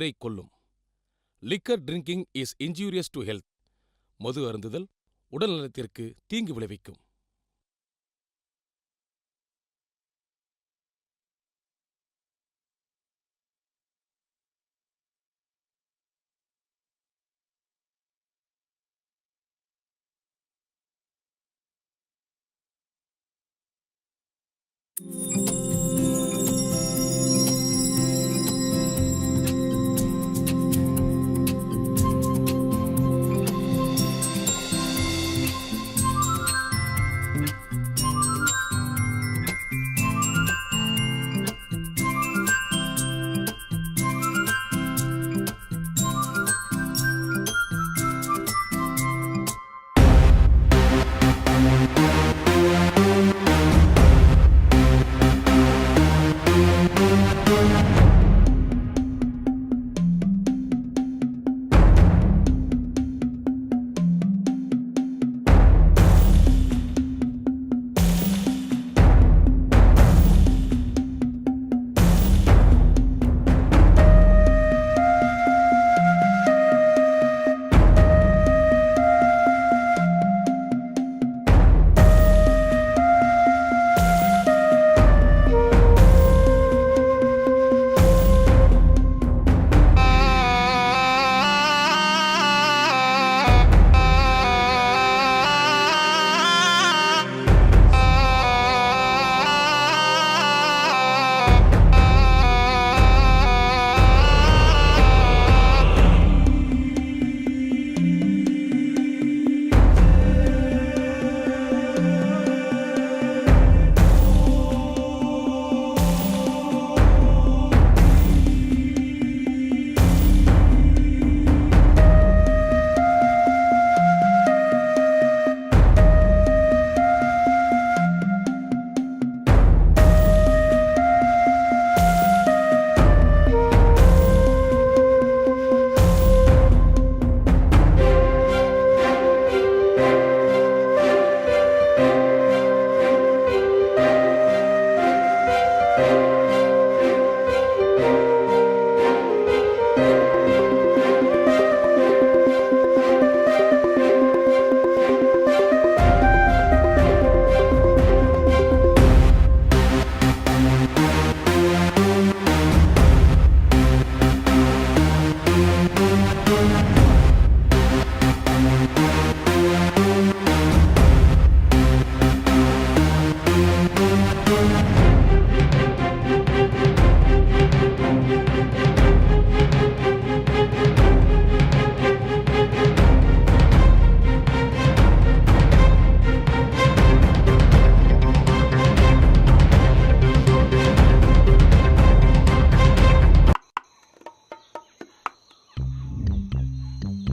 உயிரை கொல்லும். Liquor drinking is injurious to health. மது அருந்துதல் உடல் நலத்திற்கு தீங்கு விளைவிக்கும்.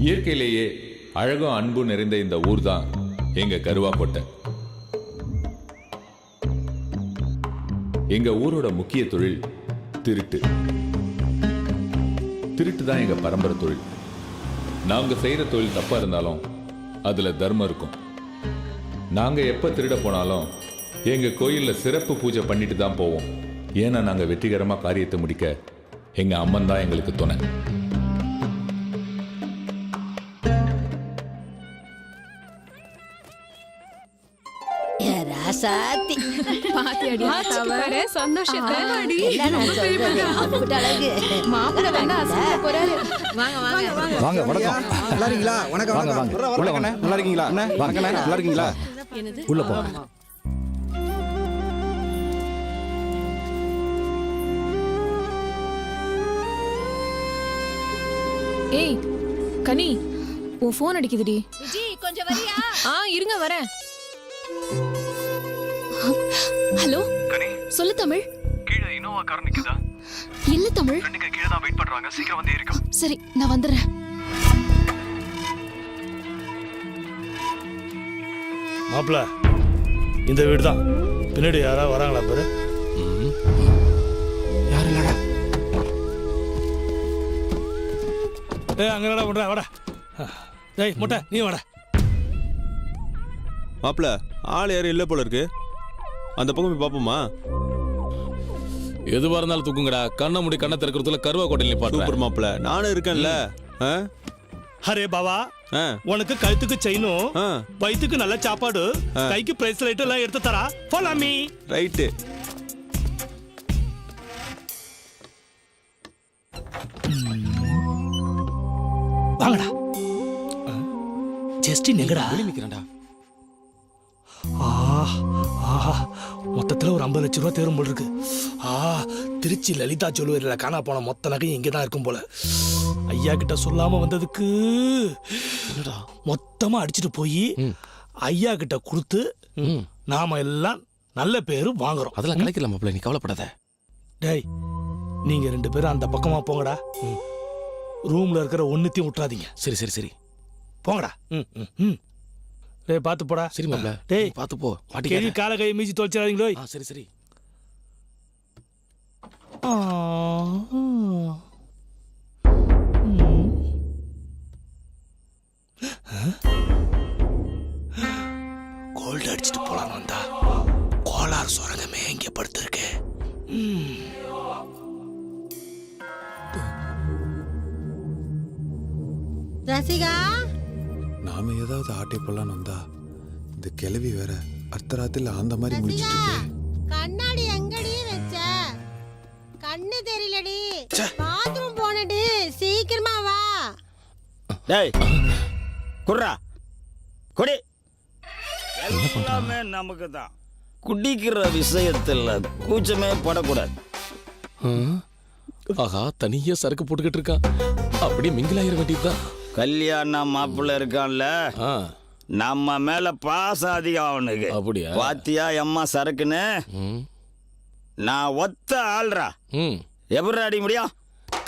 இயற்கையிலேயே அழகும் அன்பும் நிறைந்த இந்த ஊர் தான் எங்க கருவாக்கோட்டை. எங்க ஊரோட முக்கிய தொழில் திருட்டு. திருட்டு தான் எங்க பரம்பரை தொழில். நாங்க செய்யற தொழில் தப்பா இருந்தாலும் அதுல தர்மம் இருக்கும். நாங்க எப்ப திருட போனாலும் எங்க கோயில்ல சிறப்பு பூஜை பண்ணிட்டு தான் போவோம். ஏன்னா நாங்க வெற்றிகரமா காரியத்தை முடிக்க எங்க அம்மன் தான் எங்களுக்கு துணை. ஏய் கனி, உன் போன் அடிக்குதுடி. கொஞ்சம் வரியா? இருங்க வரேன். ஹலோ கனி, சொல்லு தமிழ். கீழ இனோவா கார் நிக்குதா? இல்ல தமிழ், ரெண்டுங்க கீழ தான் வெயிட் பண்றாங்க. சீக்கிரம் வந்து ஏறிக்கோ. சரி நான் வந்துடுறேன். மாப்ள, இந்த வீடு தான். பின்னாடி யாரா வராங்களா பாரு. யாரு இல்லடா. அங்க என்னடா பண்ற? வாடா. டேய் முட்டை, நீ வாடா. மாப்ள, ஆள் யாரும் இல்லை போல இருக்கு. அந்த பக்கம் போய் பார்ப்போமா? எதுவா இருந்தாலும் தூக்குங்கடா. கண்ணை மூடி கண்ணை திறக்கிறதுல கருவா கோட்டையில் நிப்பாட்டுறேன். சூப்பர் மாப்பிள்ள, நானும் இருக்கேன்ல. அரே பாவா, உனக்கு கழுத்துக்கு செயினும் வயிற்றுக்கு நல்ல சாப்பாடு கைக்கு பிரைஸ் லைட் எல்லாம் எடுத்து தரா. Follow me. ரைட்டு. வாங்கடா. ஜஸ்டின் எங்கடா? வெளிய நிக்கிறேன்டா. மொத்தத்துல ஒரு 50 லட்சம் ரூபா தேரும் போல் இருக்கு. திருச்சி லலிதா ஜுவல்லரியில காணா போன மொத்த நகையும் இங்கதான் இருக்கும் போல. ஐயா கிட்ட சொல்லாம வந்ததுக்கு மொத்தமா அடிச்சுட்டு போய் ஐயா கிட்ட கொடுத்து நாம எல்லாம் நல்ல பேரு வாங்குறோம். அதெல்லாம் கிடைக்கல மாப்பிள்ள, நீ கவலைப்படாத. டேய், நீங்க 2 பேரும் அந்த பக்கமா போங்கடா. ரூம்ல இருக்கிற ஒண்ணுத்தையும் விட்டுறாதீங்க. சரி சரி சரி, போங்கடா. டேய், பாத்து போடா. சரி மாப்பிள்ள, டேய் பாத்து போ. கேள்வி கால கை மீச்சி தொலைச்சிடாதீங்களோ. சரி சரி. கோல்டு அடிச்சுட்டு போலாம் வந்தா கோலார் சுரங்கமே இங்க படுத்திருக்கு. ரசிகா, நாம ஏதாவது ஆட்டை போலான்னு வந்தா இந்த கிளவி வேற அர்த்தராத்திரில அந்த மாதிரி ரசிகா, முடிச்சிட்டு கண்ணாடி எங்கடி வச்ச? கண்ணு தெரியலடி. பாத்ரூம் போனடி, சீக்கிரமா வா. டேய் குர்ரா குடி. எல்லாமே நமக்கு தான். குடிக்கிற விஷயத்துல கூச்சமே படக்கூடாது. ஆஹா, தனியா சரக்கு போட்டுக்கிட்டு இருக்கான். அப்படியே மிங்கிலாயிர வேண்டியதுதான். கல்யாண மாப்பிள்ள இருக்கான்ல, நம்ம மேல பாசம் அதிகம் அவனுக்கு. அப்படியா? பாத்தியா எம்மா சரக்குன்னு. நான் ஒத்த ஆள்றா. எப்படி அடி முடியும்?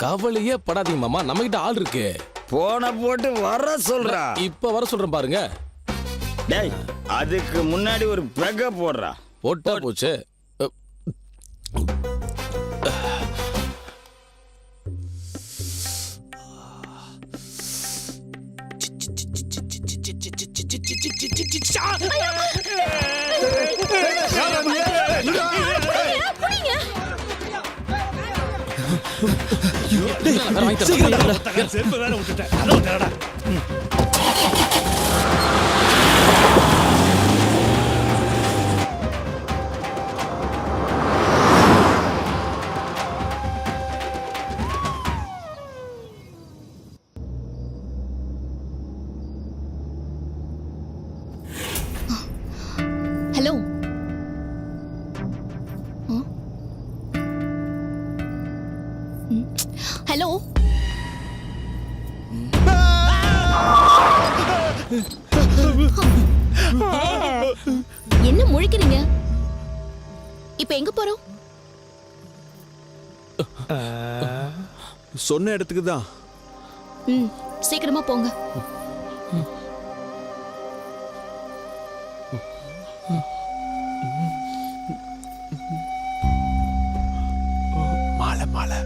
கவலையே படாதீங்க மாமா, நம்ம கிட்ட ஆள் இருக்கு. போன போட்டு வர சொல்றா. இப்ப வர சொல்றேன் பாருங்க. டேய், அதுக்கு முன்னாடி ஒரு பெக போடுறா. போட்டா போச்சு. செருப்பு வேற விட்டுட்டேன். ஹலோ. ஹலோ. என்ன முழிக்கிறீங்க? இப்ப எங்க போறோம்? சொன்ன இடத்துக்கு தான். சீக்கிரமா போங்க. மாலை மாலை.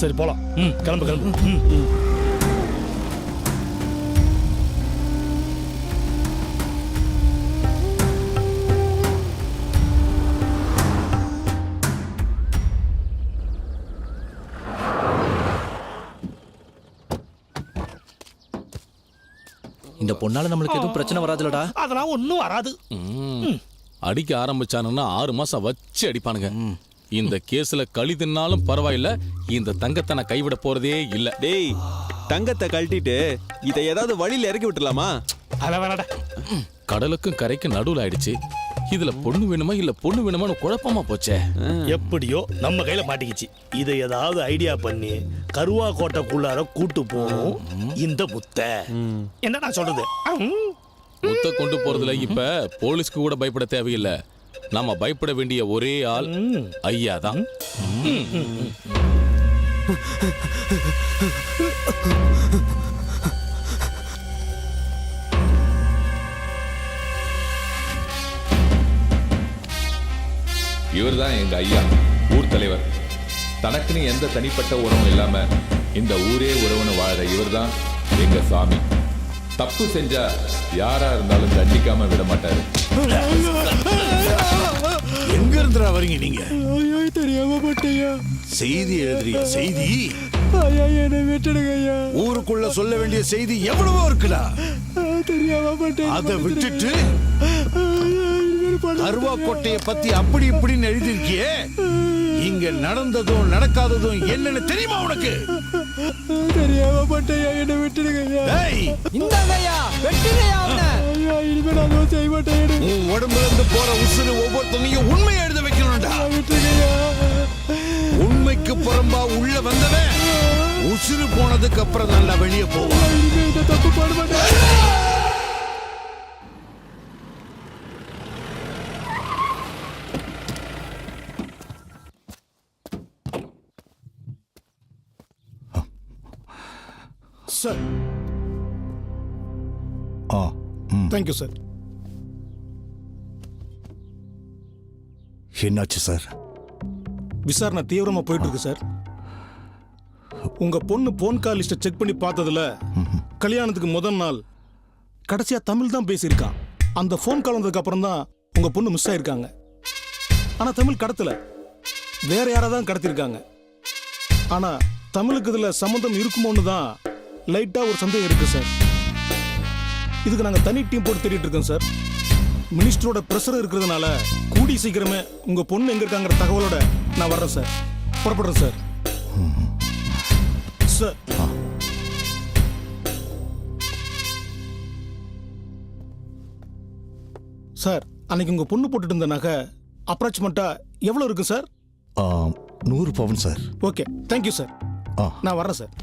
சரி போலாம். கிளம்பு கிளம்பு. இந்த பொண்ணால நம்மளுக்கு எதுவும் பிரச்சனை வராதுலடா. அதெல்லாம் ஒண்ணும் வராது. அடிக்க ஆரம்பிச்சானுன்னா 6 மாசம் வச்சு அடிப்பானுங்க. இந்த கேஸ்ல களி தின்னாலும் பரவாயில்ல, இந்த தங்கத்தை நான் கைவிட போறதே இல்ல. டேய், தங்கத்தை கழட்டிட்டு இதை ஏதாவது வழியில இறக்கி விட்டுலாமா? அதெல்லாம் வேணாடா. கடலுக்கும் கரைக்கும் நடுவுல ஆயிடுச்சு. இதுல பொண்ணு வேணுமா இல்ல பொண்ணு வேணுமான்னு குழப்பமா போச்சே. எப்படியோ நம்ம கையில மாட்டிக்கிச்சு. இதை ஏதாவது ஐடியா பண்ணி கருவா கோட்டைக்குள்ளார கூட்டு போகணும் இந்த முத்த. என்ன நான் சொல்றது? முத்த கொண்டு போறதுல இப்ப போலீஸ்க்கு கூட பயப்பட தேவையில்லை. நாம பயப்பட வேண்டிய ஒரே ஆள் ஐயா தான். இவர்தான் எங்க ஐயா, ஊர் தலைவர். தனக்குன்னு எந்த தனிப்பட்ட உறவும் இல்லாம இந்த ஊரே உறவுன்னு வாழற இவர்தான் எங்க சாமி. தப்பு செஞ்சா யாரா இருந்தாலும் தண்டிக்காம விட மாட்டாரு. எங்க இருந்துடா வரீங்க நீங்க? ஐயா தெரியாம போட்டையா. செய்தி எழுதுறிய செய்தி ஐயா என்னை விட்டுடுங்க ஐயா. ஊருக்குள்ள சொல்ல வேண்டிய செய்தி எவ்வளவோ இருக்குடா. தெரியாம போட்டேன். அதை விட்டுட்டு கருவா கோட்டைய பத்தி அப்படி இப்படின்னு எழுதிருக்கியே, இங்க நடந்ததும் நடக்காததும் என்னன்னு தெரியுமா உனக்கு? தெரியாம போட்டையா, என்னை விட்டுடுங்க ஐயா. டேய், ஐயா இனிமே நான் அதை செய்ய மாட்டேன். உன் உடம்புல இருந்து போற உசுறு ஒவ்வொருத்தனையும் உண்மையை எழுத வைக்கணும்டா. விட்டுடுங்க ஐயா. உண்மைக்கு புறம்பா உள்ள வந்தவன் உசுறு போனதுக்கு அப்புறம் நல்லா வெளியே போவான். இனிமே இந்த தப்பு பண்ண மாட்டேன். சார். Thank you sir. என்னாச்சு சார்? விசாரணை தீவிரமா போயிட்டு இருக்கு சார். உங்க பொண்ணு போன் கால் லிஸ்ட்டை செக் பண்ணி பார்த்ததுல கல்யாணத்துக்கு முதல் நாள் கடைசியா தமிழ் தான் பேசியிருக்கான். அந்த ஃபோன் கால் வந்ததுக்கு அப்புறம் தான் உங்க பொண்ணு மிஸ் ஆயிருக்காங்க. ஆனா தமிழ் கடத்தல, வேற யாராதான் கடத்திருக்காங்க. ஆனா தமிழுக்கு இதுல சம்மந்தம் இருக்குமோன்னு தான் லைட்டா ஒரு சந்தேகம் இருக்கு சார். இதுக்கு நாங்க தனி டீம் போட்டு தேடிட்டு இருக்கோம் சார். மினிஸ்டரோட பிரஷர் இருக்கிறதுனால கூடி சீக்கிரமே உங்க பொண்ணு எங்க இருக்காங்கிற தகவலோட நான் வர்றேன் சார். புறப்படுறேன் சார். சார், சார் அன்னைக்கு உங்க பொண்ணு போட்டுட்டு இருந்த நகை அப்ராக்சிமேட்டா எவ்வளவு இருக்கு சார்? 100 பவுன் சார். Okay, thank you sir. நான் வர்றேன் சார்.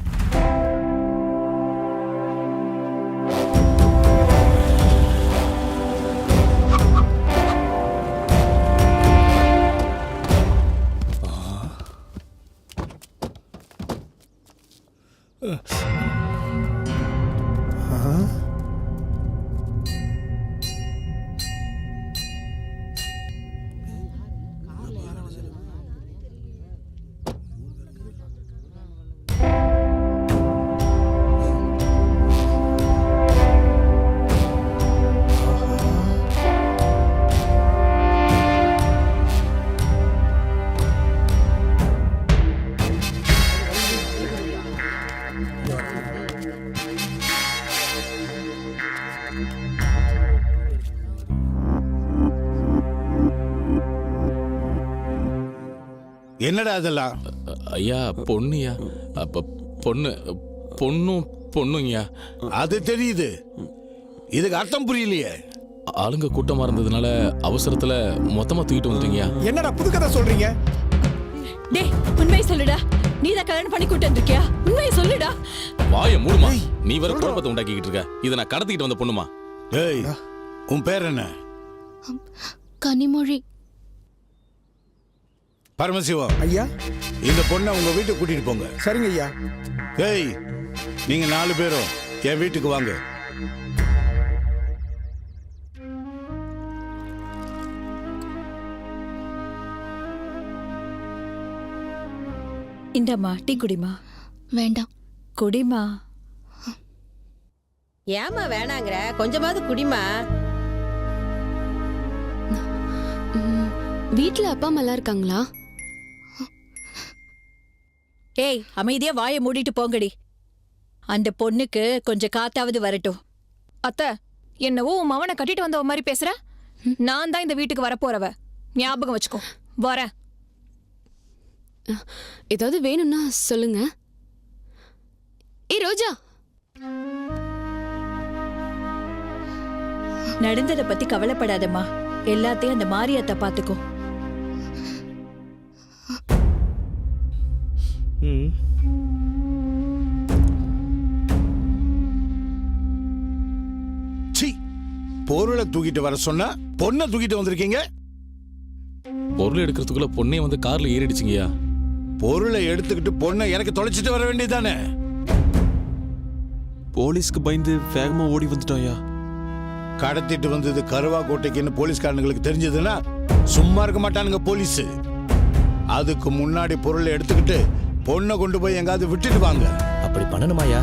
என்னடா அதெல்லாம்? ஐயா பொண்ணுயா. அப்ப பொண்ணுங்கய்யா. அது தெரியுது, இதுக்கு அர்த்தம் புரியலையே. ஆளுங்க கூட்டமா இருந்ததுனால அவசரத்துல மொத்தமா தூக்கிட்டு வந்துட்டீங்கயா. என்னடா புது கதை சொல்றீங்க? டேய் உண்மையை சொல்லுடா. நீ தான் கல்யாணம் பண்ணி கூட்டு வந்திருக்கியா? உண்மையை சொல்லுடா. வாயை மூடுமா. நீ வேற குழப்பத்தை உண்டாக்கிட்டு இருக்க. இதை நான் கடத்திக்கிட்டு வந்த பொண்ணுமா. ஏய், உன் பேர் என்ன? கனிமொழி. பரமசிவம் ஐயா. இந்த பொண்ணை உங்க வீட்டுக்கு கூட்டிட்டு போங்க. சரிங்க ஐயா. ஏய், நீங்க 4 பேரும் என் வீட்டுக்கு வாங்க. இந்தம்மா டீ குடிமா. வேண்டாம். குடிமா. ஏமா வேணாங்கிற? கொஞ்சமாவது குடிமா. வீட்ல அப்பா அம்மா எல்லாம் இருக்காங்களா? ஏய், அமைதியா வாயை மூடிட்டு போங்கடி. அந்த பொண்ணுக்கு கொஞ்சம் காத்தாவது வரட்டும். அத்தை, என்னவோ உன் மவனை கட்டிட்டு வந்தவ மாதிரி பேசுற. நான் தான் இந்த வீட்டுக்கு வரப்போறவ. ஞாபகம் வச்சுக்கோ. வரேன். ஏதாவது வேணும்னா சொல்லுங்க. ஏய் ரோஜா. நடந்ததை பத்தி கவலைப்படாதம்மா. எல்லாத்தையும் அந்த மாரியத்தை பாத்துக்கோ. பொருளை தூக்கிட்டு வர சொன்னா பொண்ணை தூக்கிட்டு வந்திருக்கீங்க. பொருள் எடுக்கிறதுக்குள்ள பொண்ணே வந்து கார்ல ஏறிடுச்சுங்கய்யா. பொருளை எடுத்துக்கிட்டு பொண்ணை எனக்கு தொலைச்சிட்டு வர வேண்டியதானே? போலீஸ்க்கு பயந்து வேகமா ஓடி வந்துட்டோம்யா. கடத்திட்டு வந்தது கருவா கோட்டைக்குன்னு போலீஸ்காரங்களுக்கு தெரிஞ்சதுன்னா சும்மா இருக்க மாட்டானுங்க போலீஸ். அதுக்கு முன்னாடி பொருளை எடுத்துக்கிட்டு பொண்ணை கொண்டு போய் எங்காவது விட்டுட்டு வாங்க. அப்படி பண்ணணுமாயா?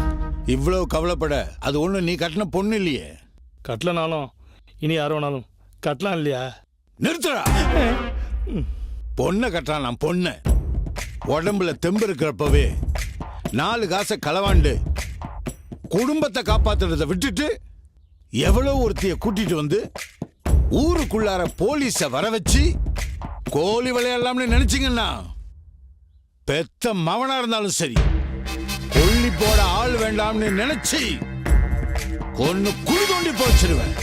இவ்வளவு கவலைப்பட அது ஒண்ணு நீ கட்டின பொண்ணு இல்லையே. கட்டலனாலும் இனி யார் வேணாலும் கட்டலாம் இல்லையா? நிறுத்துறா. பொண்ணை கட்டுறான் நான் பொண்ணு. உடம்புல தெம்பு இருக்கிறப்பவே 4 காசை களவாண்டு குடும்பத்தை காப்பாத்துறதை விட்டுட்டு எவ்வளவு ஒருத்திய கூட்டிட்டு வந்து ஊருக்குள்ளார போலீஸ வர வச்சு கோழி விளையாடலாம்னு நினைச்சீங்கன்னா பெத்த மவனா இருந்தாலும் சரி, கொல்லி போட ஆள் வேண்டாம்னு நினைச்சு கொன்னு குழி தோண்டி போச்சிருவேன்.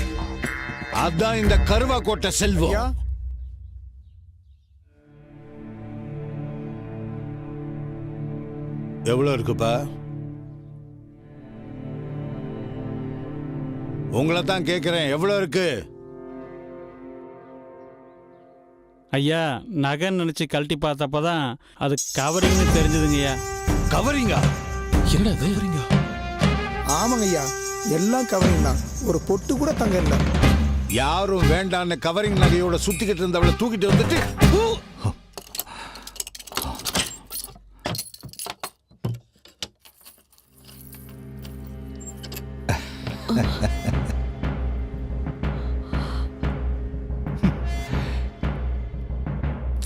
அதான் இந்த கருவா கோட்டை செல்வம். எவ்வளவு இருக்குப்பா? உங்களை தான் கேட்கிறேன், எவ்வளவு இருக்கு? ஐயா, நகை நினைச்சு கழட்டி பார்த்தப்பதான் அது கவரிங்னு தெரிஞ்சதுங்கய்யா. கவரிங்கா? என்னடா இது? ஆமாங்க ஐயா, எல்லாம் கவரிங் தான். ஒரு பொட்டு கூட தங்க இல்லை. யாரும் வேண்டான்னு கவரிங் நகையோட சுத்திக்கிட்டு இருந்தவளை தூக்கிட்டு வந்துட்டு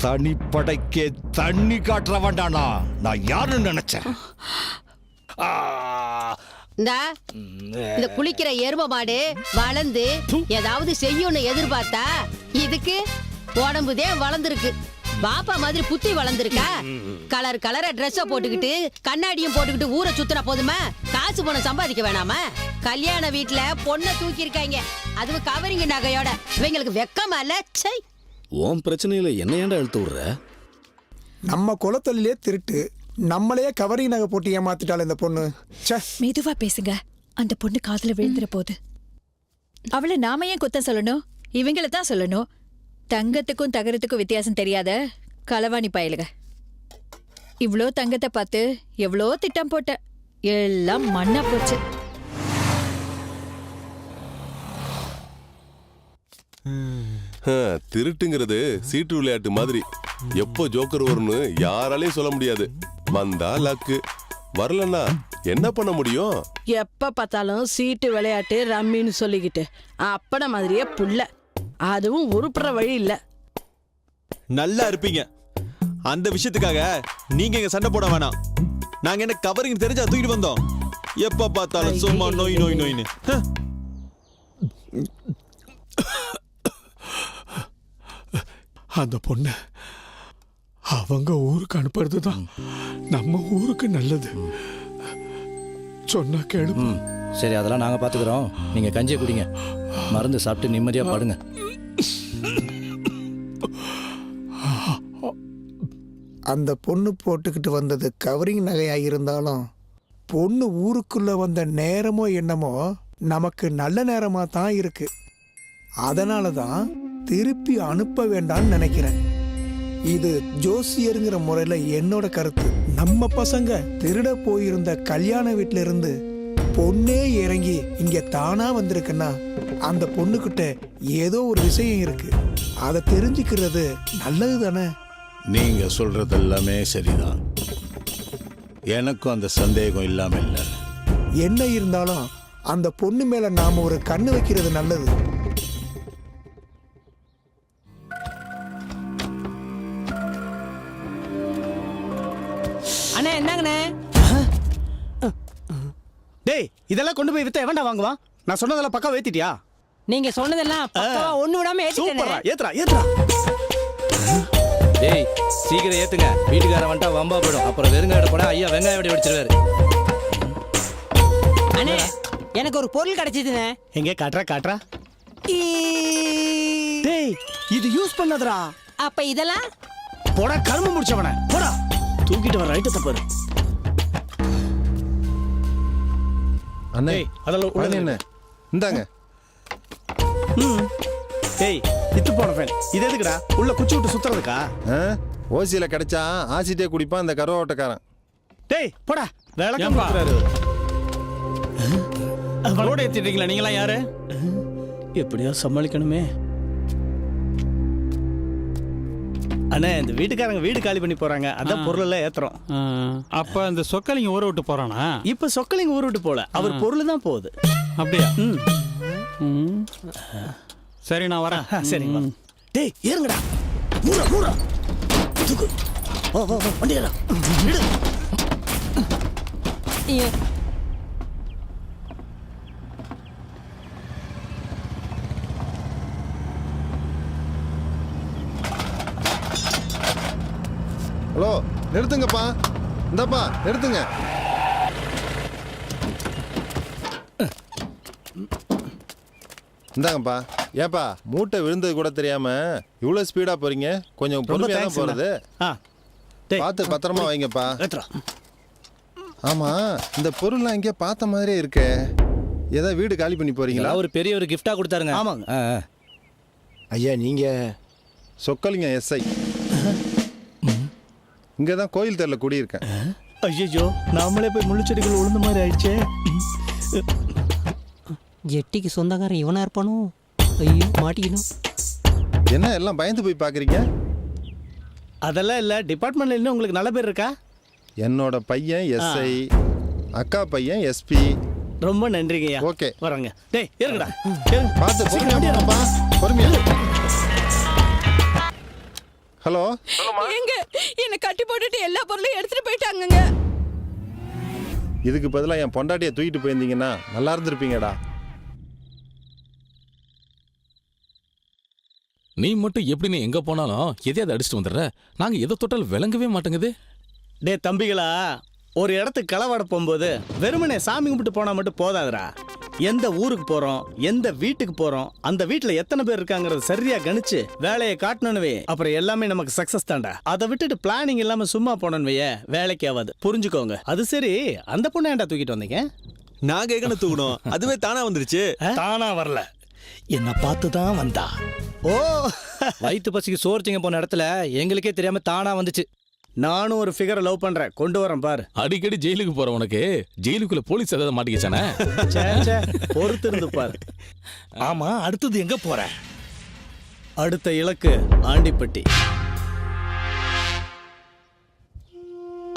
தனிப்படைக்கே தண்ணி காட்டுற வேண்டானா நான் யாருன்னு நினைச்சேன். இந்த குளிக்கிற எரும மாடு வளர்ந்து ஏதாவது செய்யும்னு எதிர்பார்த்தா இதுக்கு உடம்புதே வளர்ந்துருக்கு. பாப்பா மாதிரி புத்தி வளர்ந்துருக்கா? கலர் கலரா ட்ரெஸ்ஸ போட்டுக்கிட்டு கண்ணாடியும் போட்டுக்கிட்டு ஊரை சுத்தினா போதுமா? காசு பணம் சம்பாதிக்க வேணாமா? கல்யாண வீட்டுல பொண்ணை தூக்கி இருக்காங்க, அதுவும் கவரிங்க நகையோட. இவங்களுக்கு வெக்கமா இல்ல? சை, உன் பிரச்சனையில என்ன ஏன்டா இழுத்து விடுற? நம்ம குலத்தொழிலே திருட்டு, நம்மளையே கவரிங் நகை போட்டு ஏமாத்திட்டாள் இந்த பொண்ணு. மெதுவா பேசுங்க, அந்த பொண்ணு காதுல விழுந்துற போது. அவளை நாம ஏன் குத்தம் சொல்லணும்? இவங்கள தான் சொல்லணும். தங்கத்துக்கும் தகரத்துக்கும் வித்தியாசம் தெரியாத களவாணி பயலுக. இவ்ளோ தங்கத்தை பார்த்து எவ்வளோ திட்டம் போட்ட, எல்லாம் மண்ணா போச்சு. திருட்டுங்கிறது சீட்டு விளையாட்டு மாதிரி. எப்போ ஜோக்கர் வரும்னு யாராலையும் சொல்ல முடியாது. வந்தா லக்கு, வரலன்னா என்ன பண்ண முடியும்? எப்ப பார்த்தாலும் சீட்டு விளையாட்டு ரம்மின்னு சொல்லிக்கிட்டு அப்பட மாதிரியே புள்ள, அதுவும் உருப்புற வழி இல்ல. நல்லா இருப்பீங்க. அந்த விஷயத்துக்காக நீங்க இங்க சண்டை போட வேணாம். நாங்க என்ன கவரிங் தெரிஞ்சா தூக்கிட்டு வந்தோம்? எப்ப பார்த்தாலும் சும்மா நோய் நோய் நோயின்னு. அந்த பொண்ணு அவங்க ஊருக்கு அனுப்புறது தான் நம்ம ஊருக்கு நல்லது. சொன்னா கேளு. சரி, அதெல்லாம் நாங்க பாத்துக்கிறோம். நீங்க கஞ்சியை குடிங்க, மருந்து சாப்பிட்டு நிம்மதியா படுங்க. அந்த பொண்ணு போட்டுக்கிட்டு வந்தது கவரிங் நகையா இருந்தாலும் பொண்ணு ஊருக்குள்ள வந்த நேரமோ என்னமோ நமக்கு நல்ல நேரமா தான் இருக்கு. அதனால தான் திருப்பி அனுப்ப வேண்டாம்னு நினைக்கிறேன். இது ஜோசியருங்கிற முறையில என்னோட கருத்து. நம்ம பசங்க திருட போயிருந்த கல்யாண வீட்டுல இருந்து பொண்ணே இறங்கி இங்க தானா வந்திருக்குன்னா அந்த பொண்ணுகிட்ட ஏதோ ஒரு விஷயம் இருக்கு. அதை தெரிஞ்சுக்கிறது நல்லது தானே? நீங்க சொல்றது எல்லாமே சரிதான். எனக்கும் அந்த சந்தேகம் இல்லாம இல்ல. என்ன இருந்தாலும் அந்த பொண்ணு மேல நாம ஒரு கண்ணு வைக்கிறது நல்லது. அண்ணே, என்னங்கண்ணே? டேய், இதெல்லாம் கொண்டு போய் வித்தா எவன்டா வாங்குவான்? நான் சொன்னதெல்லாம் பக்கா ஏத்திட்டியா? நீங்க சொன்னதெல்லாம் பக்காவா ஒண்ணு விடாம சூப்பரா, ஏத்துறா ஏத்துறா. டேய், சீக்கிரம் ஏத்துங்க. வீட்டுக்காரன் வந்துட்டா வம்பா போயிடும். அப்புறம் வெறுங்காட போனா ஐயா வெங்காய வடி வடிச்சிருவாரு. அண்ணே, எனக்கு ஒரு பொருள் கிடைச்சதுண்ணே. எங்க காட்றா காட்றா. டேய், இது யூஸ் பண்ணதுடா. அப்ப இதெல்லாம் போடா கரும்பு முடிச்சவன. போடா, தூக்கிட்டு வர ரைட்டு தப்பாரு. அண்ணே, அதெல்லாம் உடனே என்ன இந்தாங்க. டேய், இத்து போன ஃபேன். இது எதுக்குடா? உள்ள குச்சி விட்டு சுத்துறதுக்கா? ஓசியில கிடைச்சா ஆசிட்டே குடிப்பான் இந்த கருவாட்டக்காரன். டேய், போடா, விளக்கம் கொடுக்குறாரு. ரோட ஏத்திட்டீங்களா? நீங்களாம் யாரு? எப்படியோ சமாளிக்கணுமே. அண்ணே, இந்த வீட்டுக்காரங்க வீடு காலி பண்ணி போறாங்க. அதான் பொருள் எல்லாம் ஏத்துறோம். அப்ப அந்த சொக்கலிங்க ஊரை விட்டு போறானா? இப்ப சொக்கலிங்க ஊர் விட்டு போல, அவர் பொருள் தான் போகுது. அப்படியா? சரி நான் வரேன். சரிங்க டேய் ஏறுங்கடா மூரா மூரா தூக்கு வா வா வா வண்டி ஏறா ஹலோ நிறுத்துங்கப்பா, இந்தாப்பா நிறுத்துங்க. இந்தாங்கப்பா. ஏப்பா மூட்டை விழுந்தது கூட தெரியாம இவ்வளவு ஸ்பீடா போறீங்க? கொஞ்சம் பொறுமையா தான் போறது. பார்த்து பத்திரமா வைங்கப்பா. ஆமா, இந்த பொருள்லாம் எங்கேயோ பார்த்த மாதிரியே இருக்கே. ஏதாவது வீடு காலி பண்ணி போறீங்களா? ஒரு பெரிய ஒரு கிஃப்டா கொடுத்தாருங்க. ஆமாங்க. ஐயா நீங்க சொக்கலிங்க எஸ்ஐ. இங்க தான் கோயில் தெருல குடியிருக்கேன். ஐயோ நாமளே போய் முள்ளுச்செடிகள் உளுந்த மாதிரி ஆயிடுச்சே. ஜெட்டிக்கு சொந்தக்காரன் இவனா இருப்பானோ? ஐயோ மாட்டிக்கணும். என்ன எல்லாம் பயந்து போய் பாக்குறீங்க? அதெல்லாம் இல்ல, டிபார்ட்மெண்ட்ல இன்னும் உங்களுக்கு நல்ல பேர் இருக்கா? என்னோட பையன் எஸ்ஐ, அக்கா பையன் எஸ்பி. ரொம்ப நன்றிங்கய்யா. ஓகே வரங்க. டேய் ஏறுங்கடா. பார்த்து பொறுமையா போங்கப்பா, பொறுமையா. ஹலோ எங்க என்ன கட்டி போட்டுட்டு எல்லா பொருளையும் எடுத்துட்டு போயிட்டாங்கங்க. இதுக்கு பதிலா என் பொண்டாட்டியை தூக்கிட்டு போயிருந்தீங்கன்னா நல்லா இருந்திருப்பீங்கடா. நீ மட்டும் எப்படி நீ எங்க போனாலும் எதையாவது அடிச்சுட்டு வந்துடுற. நாங்க எதை தொட்டாலும் விளங்கவே மாட்டேங்குது. டே தம்பிகளா, ஒரு இடத்துக்கு களவாட போகும்போது வெறுமனே சாமி கும்பிட்டு போனா மட்டும் போதாதுடா. எந்த ஊருக்கு போறோம், எந்த வீட்டுக்கு போறோம், அந்த வீட்டுல எத்தனை பேர் இருக்காங்கறத சரியா கணிச்சு வேலையை காட்டணும்னுவே அப்புறம் எல்லாமே நமக்கு சக்சஸ் தான்டா. அதை விட்டுட்டு பிளானிங் இல்லாம சும்மா போனோம்னுவே வேலைக்கு ஆகாது. புரிஞ்சுக்கோங்க. அது சரி, அந்த பொண்ணை ஏன்டா தூக்கிட்டு வந்தீங்க? நாங்க எங்கன்னு தூக்கணும், அதுவே தானா வந்துருச்சு. தானா வரல, என்ன பார்த்து தான் வந்தா. ஓ, வயிற்று பசிக்கு சோர்ச்சிங்க போன இடத்துல எங்களுக்கே தெரியாம தானா வந்துச்சு. நானும் ஒரு ஃபிகரை லவ் பண்றேன், கொண்டு வரேன் பாரு. அடிக்கடி ஜெயிலுக்கு போற உனக்கு ஜெயிலுக்குள்ள போலீஸ் ஏதாவது மாட்டிக்கிச்சானே? பொறுத்து இருந்து பாரு. ஆமா, அடுத்தது எங்க போற? அடுத்த இலக்கு ஆண்டிப்பட்டி.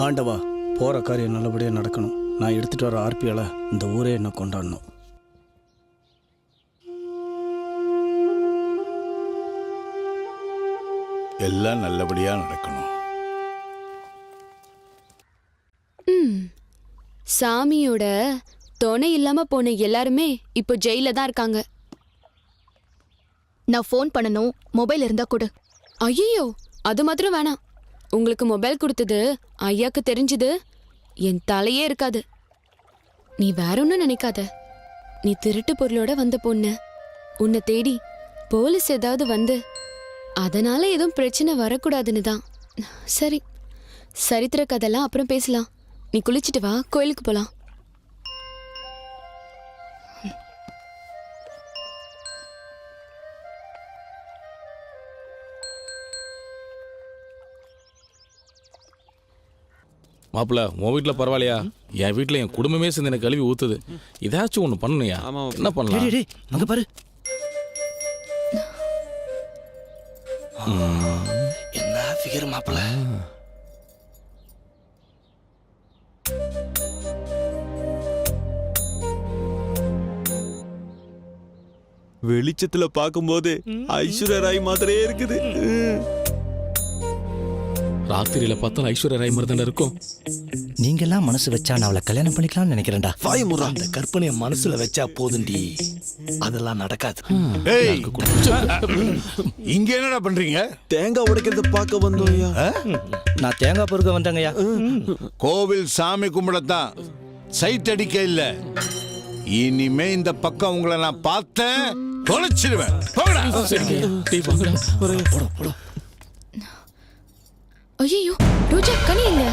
ஆண்டவா, போற காரியம் நல்லபடியா நடக்கணும். நான் எடுத்துட்டு வர ஆர்பியால இந்த ஊரே என்ன கொண்டாடணும். எல்லாம் நல்லபடியா நடக்கணும். சாமியோட துணை இல்லாம போன எல்லாருமே இப்போ ஜெயில தான் இருக்காங்க. நான் ஃபோன் பண்ணணும், மொபைல் இருந்தா கொடு. ஐயோ, அது மாத்திரம் வேணாம். உங்களுக்கு மொபைல் கொடுத்தது ஐயாக்கு தெரிஞ்சது என் தலையே இருக்காது. நீ வேற ஒன்னும் நினைக்காத. நீ திருட்டு பொருளோட வந்த பொண்ணு. உன்னை தேடி போலீஸ் ஏதாவது வந்து அதனால எதுவும் பிரச்சனை வரக்கூடாதுன்னு தான். சரி, சரித்திர கதெல்லாம் அப்புறம் பேசலாம். நீ குளிச்சுட்டு வா, கோயிலுக்கு போலாம். மாப்பிள்ள, உன் வீட்டுல பரவாயில்லையா? என் வீட்டுல என் குடும்பமே சேர்ந்து எனக்கு கழுவி ஊத்துது. ஏதாச்சும் ஒண்ணு பண்ணணுயா. என்ன பண்ணலாம்? அங்க பாரு. என்ன ஃபிகர் மாப்பிள்ள. வெளிச்சத்துல பாக்கும்போது ஐஸ்வர்யா ராய் மாதிரியே இருக்குது. ராத்திரியில பார்த்தாலும் ஐஸ்வர்யா ராய் மாதிரி தானே இருக்கும். நீங்க எல்லாம் மனசு வச்சா நான் அவளை கல்யாணம் பண்ணிக்கலாம்னு நினைக்கிறேன்டா. அந்த கற்பனையை மனசுல வச்சா போதுண்டி, அதெல்லாம் நடக்காது. இங்க என்னடா பண்றீங்க? தேங்காய் உடைக்கிறத பார்க்க வந்தோம்யா. நான் தேங்காய் பொறுக்க வந்தேங்கய்யா. கோவில் சாமி கும்பிடத்தான், சைட் அடிக்க இல்ல. இனிமே இந்த பக்கம் உங்களை நான் பார்த்தேன் தொலைச்சிடுவேன். ஐயோ, ரோஜா கனி இல்ல.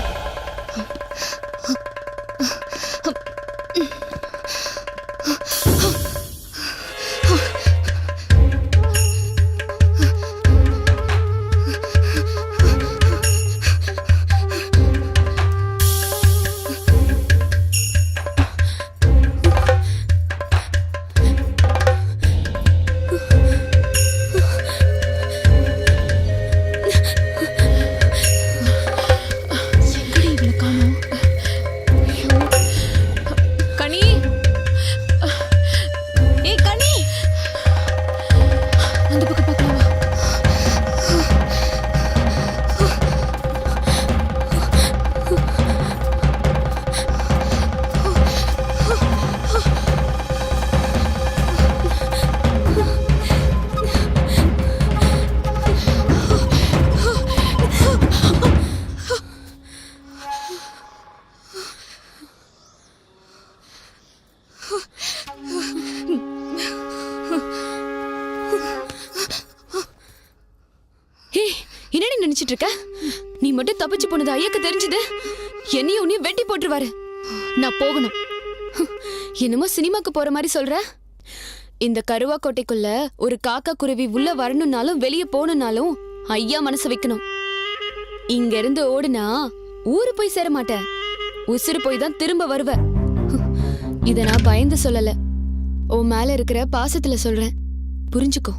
யோசிச்சுட்டு இருக்க? நீ மட்டும் தப்பிச்சு போனது ஐயாக்கு தெரிஞ்சது என்னையும் உன்னையும் வெட்டி போட்டுருவாரு. நான் போகணும். என்னமோ சினிமாக்கு போற மாதிரி சொல்ற. இந்த கருவாக்கோட்டைக்குள்ள ஒரு காக்கா குருவி உள்ள வரணும்னாலும் வெளியே போகணும்னாலும் ஐயா மனசு வைக்கணும். இங்க இருந்து ஓடுனா ஊரு போய் சேர மாட்ட, உசுறு போய் தான் திரும்ப வருவ. இத நான் பயந்து சொல்லல, உன் மேல இருக்கிற பாசத்துல சொல்றேன், புரிஞ்சுக்கோ.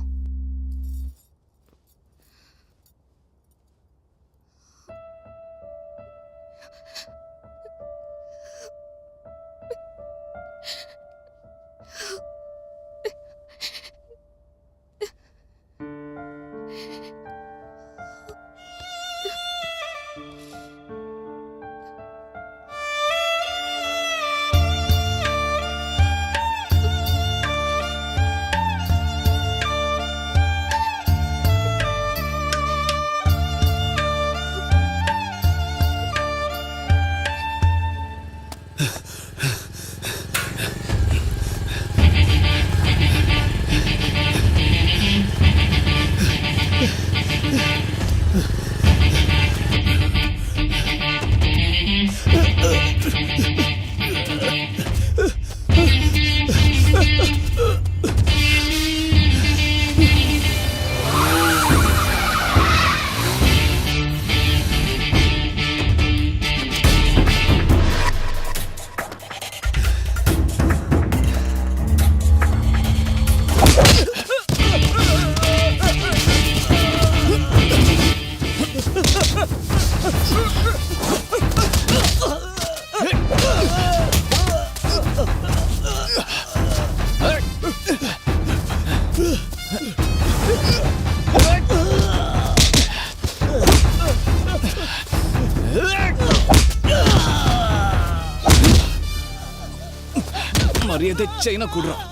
மரியாதை செயினா கூடுறான்,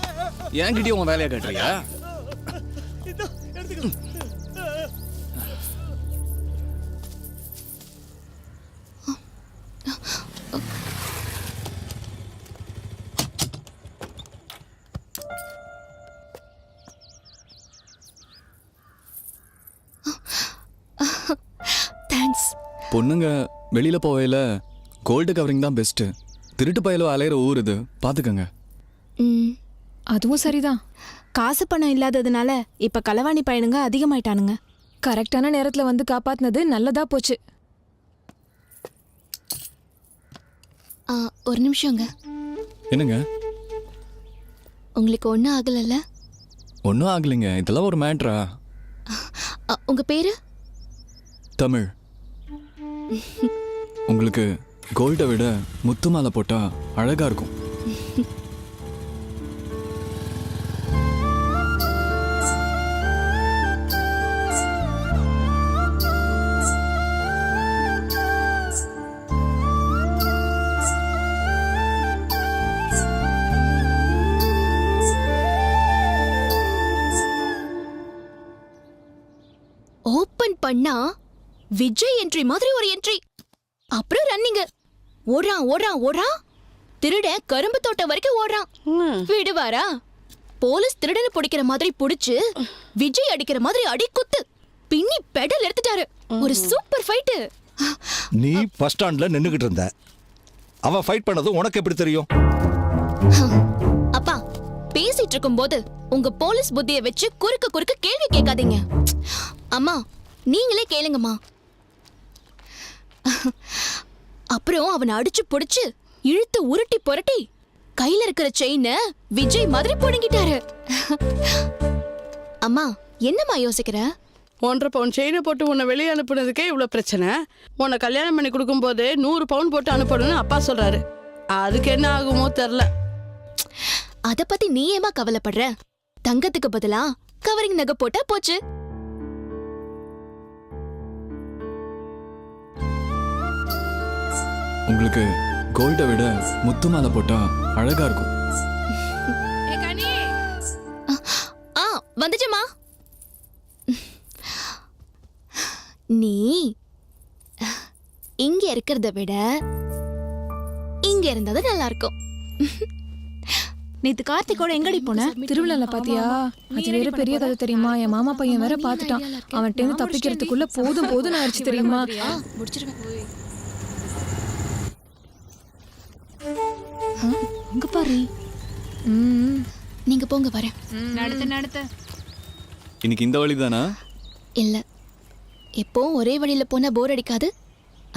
என்கிட்டயும் உன் வேலையை காட்டுறியா? தேங்க்ஸ். பொண்ணுங்க வெளியில போவையில கோல்டு கவரிங் தான் பெஸ்ட். திருட்டு பயலோ அலையிற ஊர் இது, பாத்துக்கங்க. அதுவும் சரிதான். காசு பணம் இல்லாததுனால இப்ப களவாணி பையனுங்க அதிகமாயிட்டானுங்க. கரெக்டான நேரத்துல வந்து காப்பாத்தினது நல்லதா போச்சு. ஒரு நிமிஷங்க. என்னங்க? உங்களுக்கு ஒன்றும் ஆகலைல்ல? ஒன்றும் ஆகலைங்க, இதெல்லாம் ஒரு மேட்ரா? உங்க பேரு? தமிழ். உங்களுக்கு கோல்டை விட முத்து மாலை போட்டா அழகா இருக்கும். ஓபன் பண்ணா விஜய் என்ட்ரி மாதிரி ஒரு என்ட்ரி. அப்புறம் ரன்னிங். ஓடுறான் ஓடுறான் ஓடுறான். திருட கரும்பு தோட்டம் வரைக்கும் ஓடுறான். விடுவாரா? போலீஸ் திருடனை பிடிக்கிற மாதிரி பிடிச்சு விஜய் அடிக்கிற மாதிரி அடி குத்து பின்னி பெடல் எடுத்துட்டாரு. ஒரு சூப்பர் ஃபைட். நீ பஸ் ஸ்டாண்ட்ல நின்னுகிட்டு இருந்த, அவ ஃபைட் பண்ணது உனக்கு எப்படி தெரியும்? அப்பா, பேசிட்டு இருக்கும்போது உங்க போலீஸ் புத்தியை வச்சு குறுக்க குறுக்க கேள்வி கேட்காதீங்க. அம்மா, நீங்களே கேளுங்கம்மா. அப்புறம் அவனை அடிச்சு புடிச்சு இழுத்து உருட்டி புரட்டி கையில இருக்கிற செயினை விஜய் மாதிரி புடுங்கிட்டாரு. அம்மா, என்னம்மா யோசிக்கிற? 1.5 பவுன் செயினை போட்டு உன்னை வெளியே அனுப்புனதுக்கே இவ்வளோ பிரச்சனை. உன்னை கல்யாணம் பண்ணி கொடுக்கும்போது 100 பவுன் போட்டு அனுப்பணும்னு அப்பா சொல்றாரு. அதுக்கு என்ன ஆகுமோ தெரியல. அத பத்தி நீ ஏமா கவலைப்படுற? தங்கத்துக்கு பதிலா கவரிங் நகை போட்டா போச்சு. உங்களுக்கு கோல்டை விட முத்து மாலை போட்டா அழகா இருக்கும். வந்துச்சுமா. நீ இங்க இருக்கிறத விட இங்க இருந்தது நல்லா இருக்கும். நேத்து கார்த்திகோட எங்கடி போன? திருவிழால பாத்தியா? அது வேற பெரிய கதை தெரியுமா? என் மாமா பையன் வேற பாத்துட்டான். அவன்கிட்ட இருந்து தப்பிக்கிறதுக்குள்ள போதும் போதும் ஆயிடுச்சு தெரியுமா? அங்க பாரு. நீங்க போங்க, வரேன். நடத்த இன்னைக்கு இந்த வழி தானா? இல்ல, எப்பவும் ஒரே வழியில போனா போர் அடிக்காது.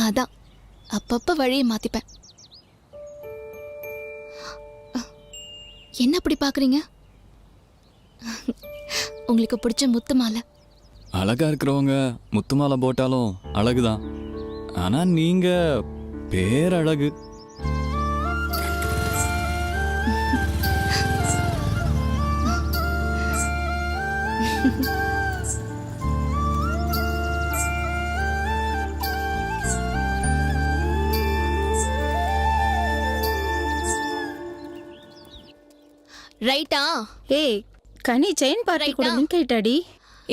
அதான் அப்பப்ப வழியை மாத்திப்பேன். என்ன அப்படி பாக்குறீங்க? உங்களுக்கு பிடிச்ச முத்து மாலை. அழகா இருக்கிறவங்க முத்து மாலை போட்டாலும் அழகுதான். ஆனா நீங்க பேரழகு. ரைட்டா? ஏய், கனி செயின் பார்ட்டி கூட லிங்க் ஆயிட்டாடி.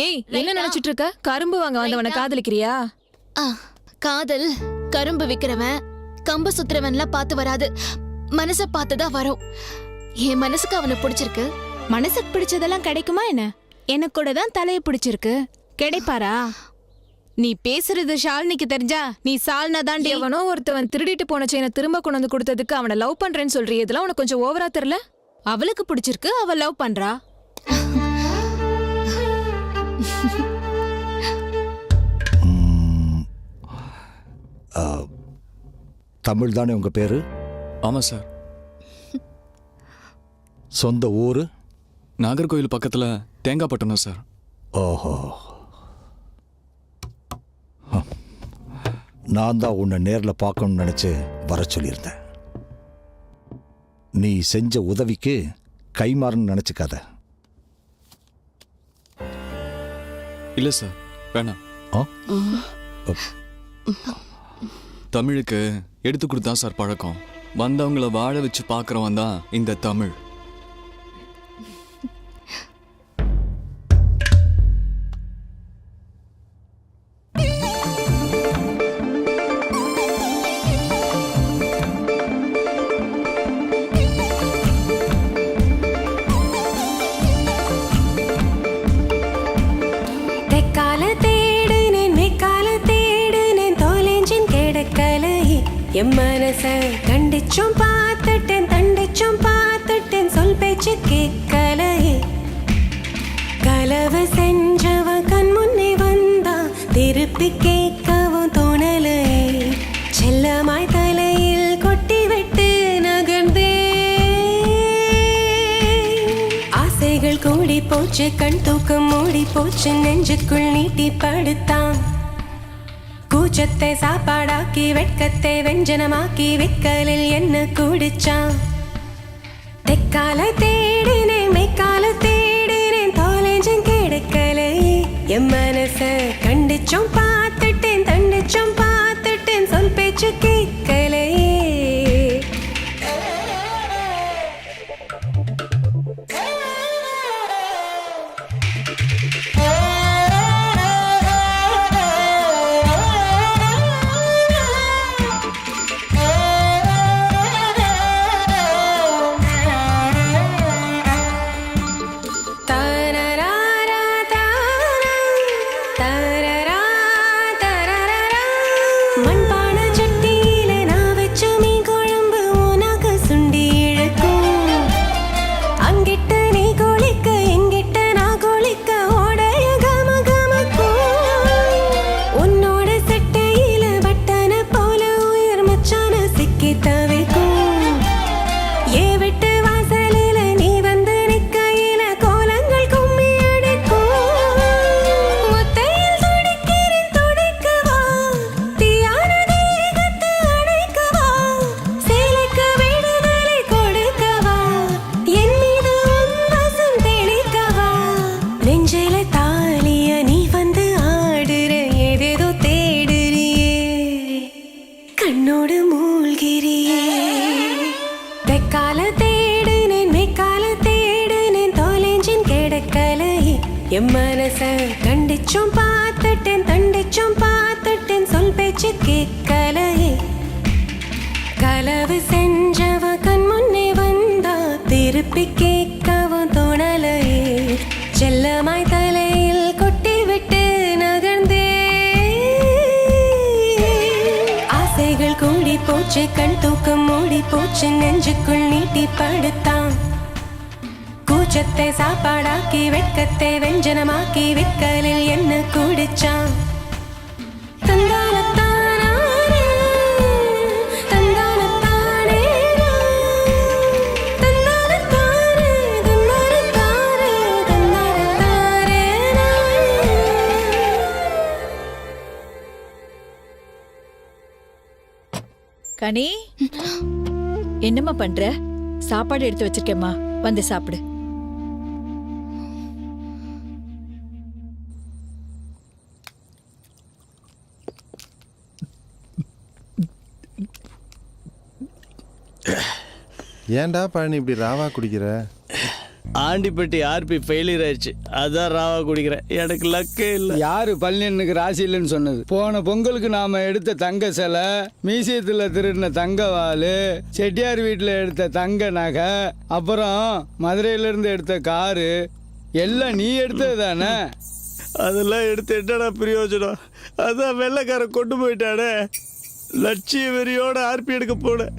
ஏய், என்ன நினைச்சிட்டு இருக்க? கரும்பு வாங்க வந்தவனை காதலிக்கிறியா? காதல் கரும்பு விக்கிறவன் கம்பு சுத்துறவன்லாம் பார்த்து வராது, மனச பார்த்துதான் வரும். என் மனசுக்கு அவனை பிடிச்சிருக்கு. மனசுக்கு பிடிச்சதெல்லாம் கிடைக்குமா என்ன? எனக்கு கூட தான் தலையை பிடிச்சிருக்கு. கிடைப்பாரா? நீ பேசுறது ஷாலினிக்கு தெரிஞ்சா நீ சால்னா தாண்டி. எவனோ ஒருத்தவன் திருடிட்டு போன செயினை திரும்ப கொண்டு வந்து கொடுத்ததுக்கு அவனை லவ் பண்றேன்னு சொல்றீ. இதெல்லாம் உனக்கு கொஞ்சம் ஓவரா தெரியல? அவளுக்கு பிடிச்சிருக்கு, அவ லவ் பண்றா. தமிழ் தானே உங்க பேரு? ஆமா சார். சொந்த ஊரு? நாகர்கோயில் பக்கத்துல தேங்காய்பட்டணம் சார். ஓஹோ, நான் தான் உன்னை நேரில் பார்க்கணும்னு நினைச்சு வர சொல்லியிருந்தேன். நீ செஞ்ச உதவிக்கு கைமாறுன்னு நினைச்சுக்காத. இல்ல சார், வேணாம். தமிழுக்கு எடுத்து கொடுத்தா சார் பழக்கம். வந்தவங்கள வாழ வச்சு பார்க்கறவன் தான் இந்த தமிழ். என் மனச கண்டிச்சும் பார்த்துட்டேன், தண்டிச்சும் பார்த்துட்டேன், சொல் பேச்சு கேட்கலையே. கலவை செஞ்சவ கண் முன்னே வந்தா திருப்பி கேட்கவும் தோணலையே. செல்லமாய் தலையில் கொட்டி விட்டு நகர்ந்தே. ஆசைகள் கூடி போச்சு, கண் தூக்கம் மூடி போச்சு, நெஞ்சுக்குள் நீட்டி படுத்தான். கூச்சத்தை சாப்பாடாக்கி வெட்கத்தை வெஞ்சனமாக்கி விக்கலில் என்ன குடிச்சான். தெக்கால தேடினேன், மெக்கால தேடினேன், தொலைஞ்சும் கிடைக்கலை. என் மனச கண்டிச்சும் பார்த்துட்டேன், தண்டிச்சும் பார்த்துட்டேன், சொல் பேச்சு கேட்கலை. என் மனச கண்டிச்சும் பார்த்துட்டேன், தண்டிச்சும் பார்த்துட்டேன், சொல் பேச்சு கேட்கலையே. கலவு செஞ்சவ கண் முன்னே வந்தா திருப்பி வச்சு நெஞ்சுக்குள் நீட்டி படுத்தான். கூச்சத்தை சாப்பாடாக்கி வெட்கத்தை வெஞ்சனமாக்கி விக்கலில் என்ன குடிச்சான். தந்தானத்தானே, தந்தானத்தானே, தந்தானத்தானே, தந்தானத்தானே, தந்தானத்தானே. கனி, என்னம்மா பண்ற? சாப்பாடு எடுத்து வச்சிருக்கேம்மா, வந்து சாப்பிடு. ஏன்டா பழனி இப்படி ராவா குடிக்கிற? ஆண்டிப்பட்டி ஆர்பி ஃபெயிலியர் ஆயிடுச்சு, அதான் ராவா குடிக்கிறேன். எனக்கு லக்கே இல்லை. யாரு பழனியனுக்கு ராசி இல்லைன்னு சொன்னது? போன பொங்கலுக்கு நாம எடுத்த தங்க சிலை, மியூசியத்தில் திருடின தங்க வாள், செட்டியார் வீட்டில் எடுத்த தங்க நகை, அப்புறம் மதுரையிலேருந்து எடுத்த காரு எல்லாம் நீ எடுத்தது தானே? அதெல்லாம் எடுத்து என்னடா பிரயோஜனம்? அதான் வெள்ளைக்காரன் கொண்டு போயிட்டானே. லட்சிய வெறியோட ஆர்பி எடுக்க போனேன்,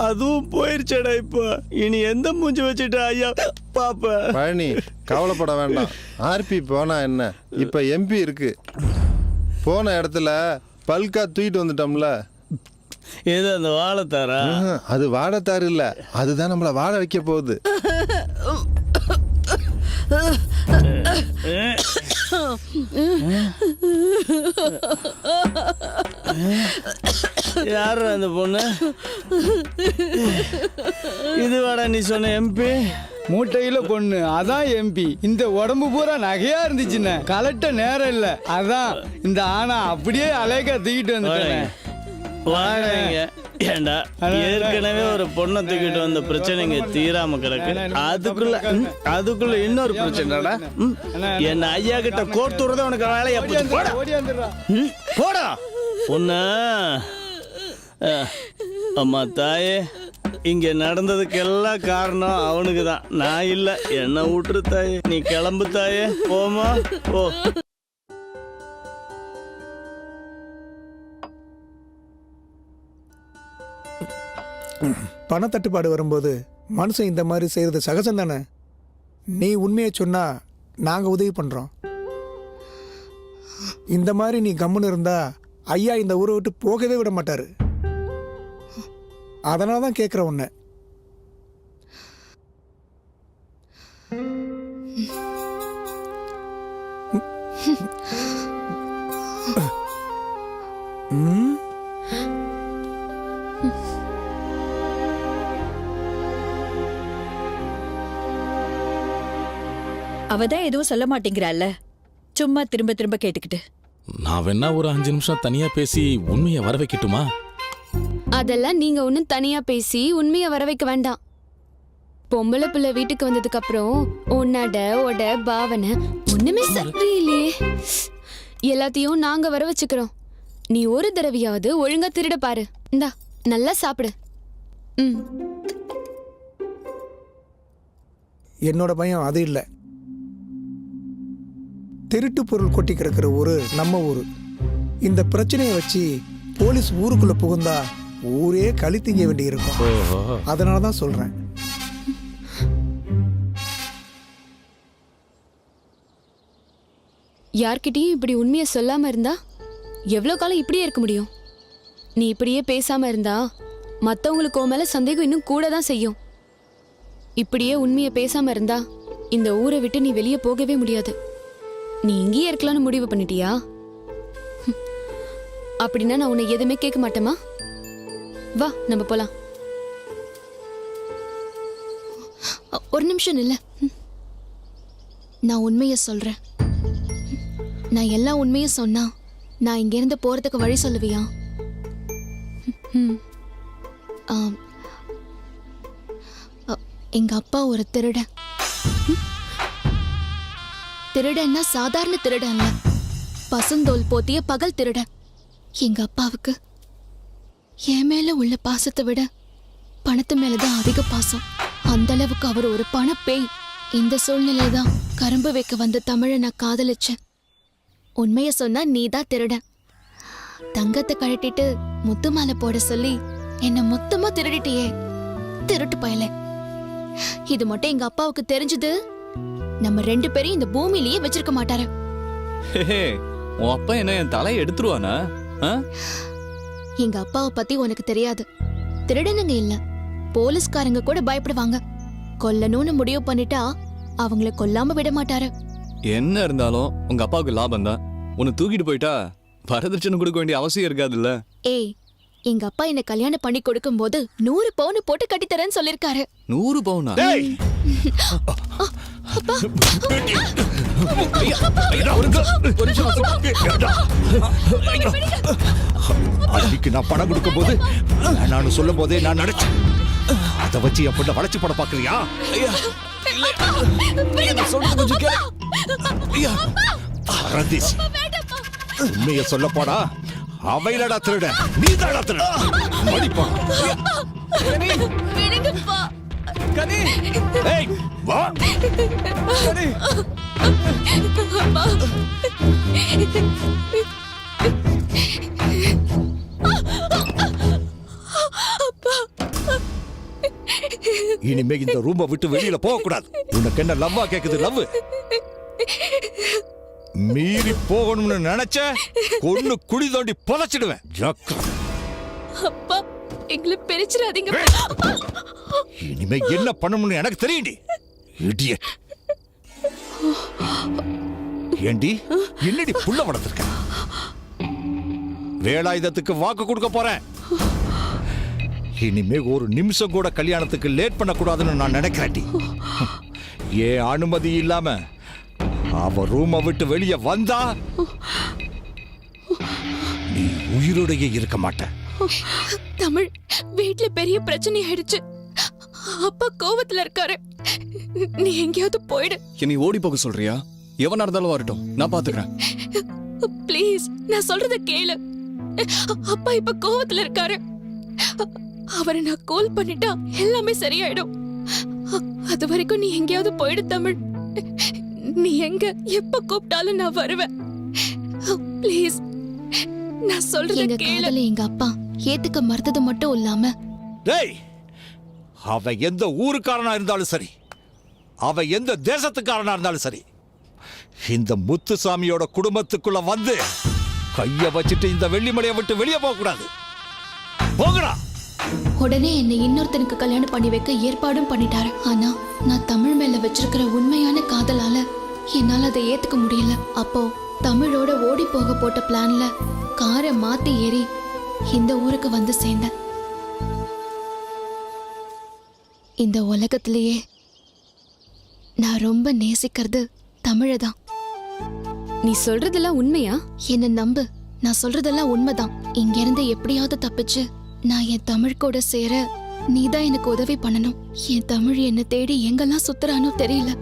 அதுவும் போயிருச்சேடா. இப்போ இனி எந்த மூஞ்சி வச்சுட்டு ஐயா பாப்ப? பழனி கவலைப்பட வேண்டாம். ஆர்பி போனா என்ன, இப்ப எம்பி இருக்கு. போன இடத்துல பல்கா தூக்கிட்டு வந்துட்டோம்ல. ஏதோ அந்த வாழைத்தாரா? அது வாழைத்தாரு இல்ல, அதுதான் நம்மள வாழ வைக்க போகுது. யாரு அந்த பொண்ணு? இது வாடா நீ சொன்ன எம்பி? மூட்டையில பொண்ணு, அதான் எம்பி. இந்த உடம்பு பூரா நகையா இருந்துச்சுன்னு கலட்ட நேரம் இல்ல, அதான் இந்த ஆனா அப்படியே அலைக்கா தூக்கிட்டு வந்துட்டேன். வாங்க. ஏண்டா ஏற்கனவே ஒரு பொண்ணை தூக்கிட்டு வந்த பிரச்சனைங்க தீராம கிடக்கு, அதுக்குள்ள இன்னொரு பிரச்சனைடா. என்ன ஐயா கிட்ட கோர்த்துறத உனக்கு வேலையா போச்சு. போடா பொண்ண. அம்மா தாயே, இங்க நடந்ததுக்கெல்லாம் காரணம் அவனுக்கு தான், நான் இல்ல. என்ன விட்டுரு தாயே, நீ கிளம்பு தாயே, போமா போ. பணத்தட்டுப்பாடு வரும்போது மனுஷன் இந்த மாதிரி செய்யறது சகஜம் தானே. நீ உண்மையை சொன்னா நாங்க உதவி பண்றோம். இந்த மாதிரி நீ கம்முன்னு இருந்தா ஐயா இந்த ஊரை விட்டு போகவே விட மாட்டாரு. அதனால தான் கேட்குற உன்னை. அவதான் எதுவும் சொல்ல மாட்டேங்கிறாள்ல, சும்மா திரும்ப திரும்ப கேட்டுக்கிட்டு. நான் வேணா ஒரு 5 நிமிஷம் தனியா பேசி உண்மையை வர வைக்கட்டுமா? அதெல்லாம் நீங்க ஒன்னும் தனியா பேசி உண்மையை வர வைக்க வேண்டாம். பொம்பளை பிள்ளை வீட்டுக்கு வந்ததுக்கு அப்புறம் உன்னோட உட பாவனை ஒண்ணுமே சரியில்லையே. எல்லாத்தையும் நாங்க வர வச்சுக்கிறோம். நீ ஒரு தடவையாவது ஒழுங்கா திருட பாரு. இந்தா நல்லா சாப்பிடு. என்னோட பயம் அது இல்லை. திருட்டு பொருள் கொட்டி கிடக்கிற ஊரு நம்ம ஊரு. இந்த பிரச்சனையை வச்சு போலீஸ் ஊருக்குள்ள புகுந்தா ஊரே களி திங்க வேண்டி இருக்கும். அதனாலதான் சொல்றேன். யார்கிட்டயும் இப்படி உண்மையை சொல்லாம இருந்தா எவ்வளவு காலம் இப்படியே இருக்க முடியும்? நீ இப்படியே பேசாம இருந்தா மத்தவங்களுக்கு உன் மேல சந்தேகம் இன்னும் கூட தான் செய்யும். இப்படியே உண்மையை பேசாம இருந்தா இந்த ஊரை விட்டு நீ வெளியே போகவே முடியாது. நீ இங்கேயே இருக்கலாம்னு முடிவு பண்ணிட்டியா? அப்படின்னா நான் உன்னை எதுவுமே கேட்க மாட்டேமா? வா நம்ம போலாம். ஒரு நிமிஷம் இல்ல, நான் உண்மையை சொல்றேன். நான் எல்லா உண்மையும் சொன்னா நான் இங்க இருந்து போறதுக்கு வழி சொல்லுவியா? எங்க அப்பா ஒரு திருடன். திருடன்னா சாதாரண திருடன் இல்ல, பசுந்தோல் போத்திய பகல் திருடன். எங்க அப்பாவுக்கு என் மேல உள்ள பாசத்தை விட பணத்து மேலதான் அதிக பாசம். அந்த அளவுக்கு அவர் ஒரு பண பேய். இந்த சூழ்நிலையில தான் கரும்பு வைக்க வந்த தமிழை நான் காதலிச்சேன். உண்மைய சொன்னா நீதான் திருடன். தங்கத்தை கழட்டிட்டு முத்து மாலை போட சொல்லி என்ன மொத்தமா திருடிட்டியே. திருட்டு பயலே. இது மட்டும் எங்க அப்பாவுக்கு தெரிஞ்சது நம்ம 2 பேரையும் இந்த பூமியிலேயே வச்சிருக்க மாட்டாரு. உன் அப்பா என்ன என் தலையை எடுத்துருவானா? எங்க அப்பாவை பத்தி உனக்கு தெரியாது. திருடனுங்க இல்ல, போலீஸ்காரங்க கூட பயப்படுவாங்க. கொல்லணும்னு முடிவு பண்ணிட்டா அவங்கள கொல்லாம விட மாட்டாரு. என்ன இருந்தாலும் உங்க அப்பாவுக்கு லாபம் தான். உன்னை தூக்கிட்டு போயிட்டா வரதட்சணை கொடுக்க வேண்டிய அவசியம் இருக்காதுல்ல. ஏய், எங்க அப்பா என்ன கல்யாணம் பண்ணி கொடுக்கும் போது 100 பவுன் போட்டு கட்டித்தரேன்னு சொல்லிருக்காரு. 100 பவுனா? அன்னைக்கு நான் பணம் கொடுக்கும் போது நான் சொல்லும் போதே நான் நினைச்சேன், அதை வச்சு என் பொண்ணை வளைச்சு போட பாக்குறியா? பரதேசி, உண்மைய சொல்ல போடா அவையிலடா திருட, நீ தாடா திருட. மடிப்பா ஏய் வா. இனிமே இந்த ரூமை விட்டு வெளியில போக கூடாது. உனக்கு என்ன லவ்வா கேக்குது? லவ் மீறி போகணும்னு நினைச்ச கொன்னு குழி தோண்டி புதைச்சிடுவேன். அப்பா, எங்களை பிரிச்சிடாதீங்க. இனிமே என்ன பண்ணணும்னு எனக்கு தெரியும்டி. இடியட். ஏண்டி என்னடி புள்ள வளர்த்திருக்க? வேலாயுதத்துக்கு வாக்கு கொடுக்க போறேன். இனிமே ஒரு நிமிஷம் கூட கல்யாணத்துக்கு லேட் பண்ணக்கூடாதுன்னு நான் நினைக்கிறேன்டி. ஏன் அனுமதி இல்லாம அவ ரூமை விட்டு வெளியே வந்தா நீ உயிரோடையே இருக்க மாட்ட. தமிழ், வீட்ல பெரிய பிரச்சனை ஆயிடுச்சு. அப்பா கோவத்துல இருக்காரு. நீ எங்கேயாவது போயிடு. நீ ஓடி போக சொல்றியா? எவனா இருந்தாலும் வரட்டும், நான் பாத்துக்கிறேன். ப்ளீஸ், நான் சொல்றத கேளு. அப்பா இப்ப கோவத்துல இருக்காரு. அவரை நான் கால் பண்ணிட்டா எல்லாமே சரியாயிடும். அது வரைக்கும் நீ எங்கேயாவது போயிடு தமிழ். நீ எங்க எப்ப கூப்பிட்டாலும் நான் வருவேன். ப்ளீஸ், நான் சொல்றத கேளு. எங்க அப்பா ஏத்துக்க மறுத்தது மட்டும் இல்லாம, டேய், அவ எந்த ஊருக்காரனா இருந்தாலும் சரி, அவ எந்த தேசத்துக்காரனா இருந்தாலும் சரி, இந்த முத்துசாமியோட குடும்பத்துக்குள்ள வந்து கைய வச்சுட்டு இந்த வெள்ளிமலையை விட்டு வெளியே போக கூடாது. போங்கடா. உடனே என்னை இன்னொருத்தனுக்கு கல்யாணம் பண்ணி வைக்க ஏற்பாடும் பண்ணிட்டாரு. ஆனா நான் தமிழ் மேல வச்சிருக்கிற உண்மையான காதலால என்னால அதை ஏத்துக்க முடியல. அப்போ தமிழோட ஓடி போக போட்ட பிளான்ல காரை மாத்தி ஏறி இந்த ஊருக்கு வந்து சேர்ந்தேன். இந்த உலகத்திலேயே நான் ரொம்ப நேசிக்கிறது தமிழதான். நீ சொல்றதெல்லாம் உண்மையா? என்ன நம்பு, நான் சொல்றதெல்லாம் உண்மைதான். இங்க இருந்து எப்படியாவது தப்பிச்சு நான் என் தமிழ் கூட சேர நீதான் எனக்கு உதவி பண்ணணும். என் தமிழ் என்ன தேடி எங்கெல்லாம் சுத்துறானோ தெரியல.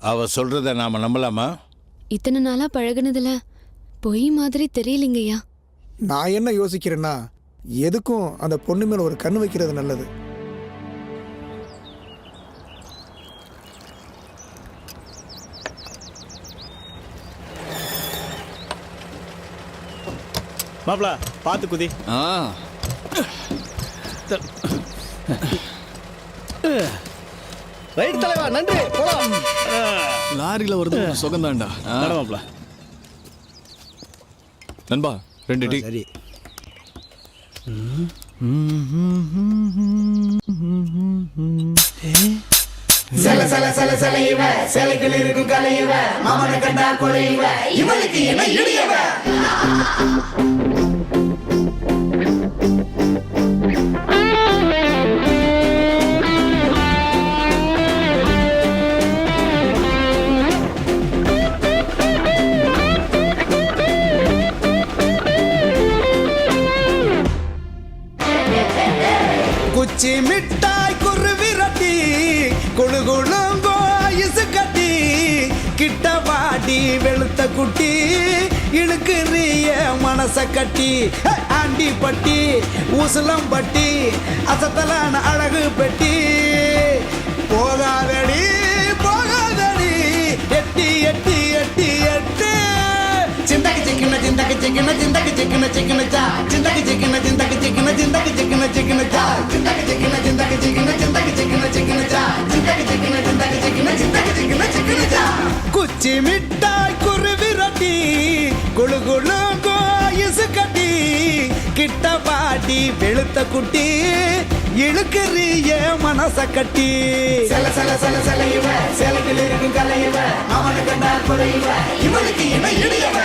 அவ சொல்றத நாம நம்பலாமா? இத்தனை நாளா பழகுனதுல பொய் மாதிரி தெரியலங்கய்யா. நான் என்ன யோசிக்கிறேன்னா, எதுக்கும் அந்த பொண்ணு மேல ஒரு கண்ணு வைக்கிறது நல்லது. மாப்ள, பாத்து குதி. ரைட் தலைவா, நன்றி. போலாம். லாரியில வருது சுகந்தாண்டா. மாப்ள. நண்பா 2 டீ. சரி. சல சல சல சல இவ சிலைகள் இருக்கும் கலை இவ மாமனை கண்டா கொலை இவ இவளுக்கு என்ன இடியவ. குச்சி மிட்டாய் குருவி ரொட்டி குழு குழுங்கோ ஐசு கட்டி கிட்ட வாடி வெளுத்த குட்டி இழுக்குறிய மனச கட்டி ஆண்டிப்பட்டி உசலம்பட்டி அசத்தலான அழகு பெட்டி போகாதடி போகாதடி எட்டி எட்டி எட்டி எட்டு சிந்தக்கு சிக்கின சிந்தக்கு சிக்கின சிந்தக்கு சிக்கின சிக்கினச்சா சிந்தக்கு சிக்கின சிந்தக்கு சிக்கின சிந்தக்கு சிக்கின சிக்கினச்சா சிந்தக்கு சிக்கின சிந்தக்கு சிக்கின சிந்தக்கு சிக்கின சிக்கினச்சா சிந்தக்கு சிக்கின சிந்தக்கு சிக்கின சிந்தக்கு சிக்கின சிக்கினச்சா குச்சி மிட்டாய் குருவி ரொட்டி குளு குளு கோயிசு கட்டி கிட்ட பாட்டி வெளுத்த குட்டி இழுக்கறிய மனச கட்டி செல செல செல செல இவ சேலைகள் இருக்கும் கலை இவ அவனை கண்டா கொலை இவ இவனுக்கு இவ இடியவ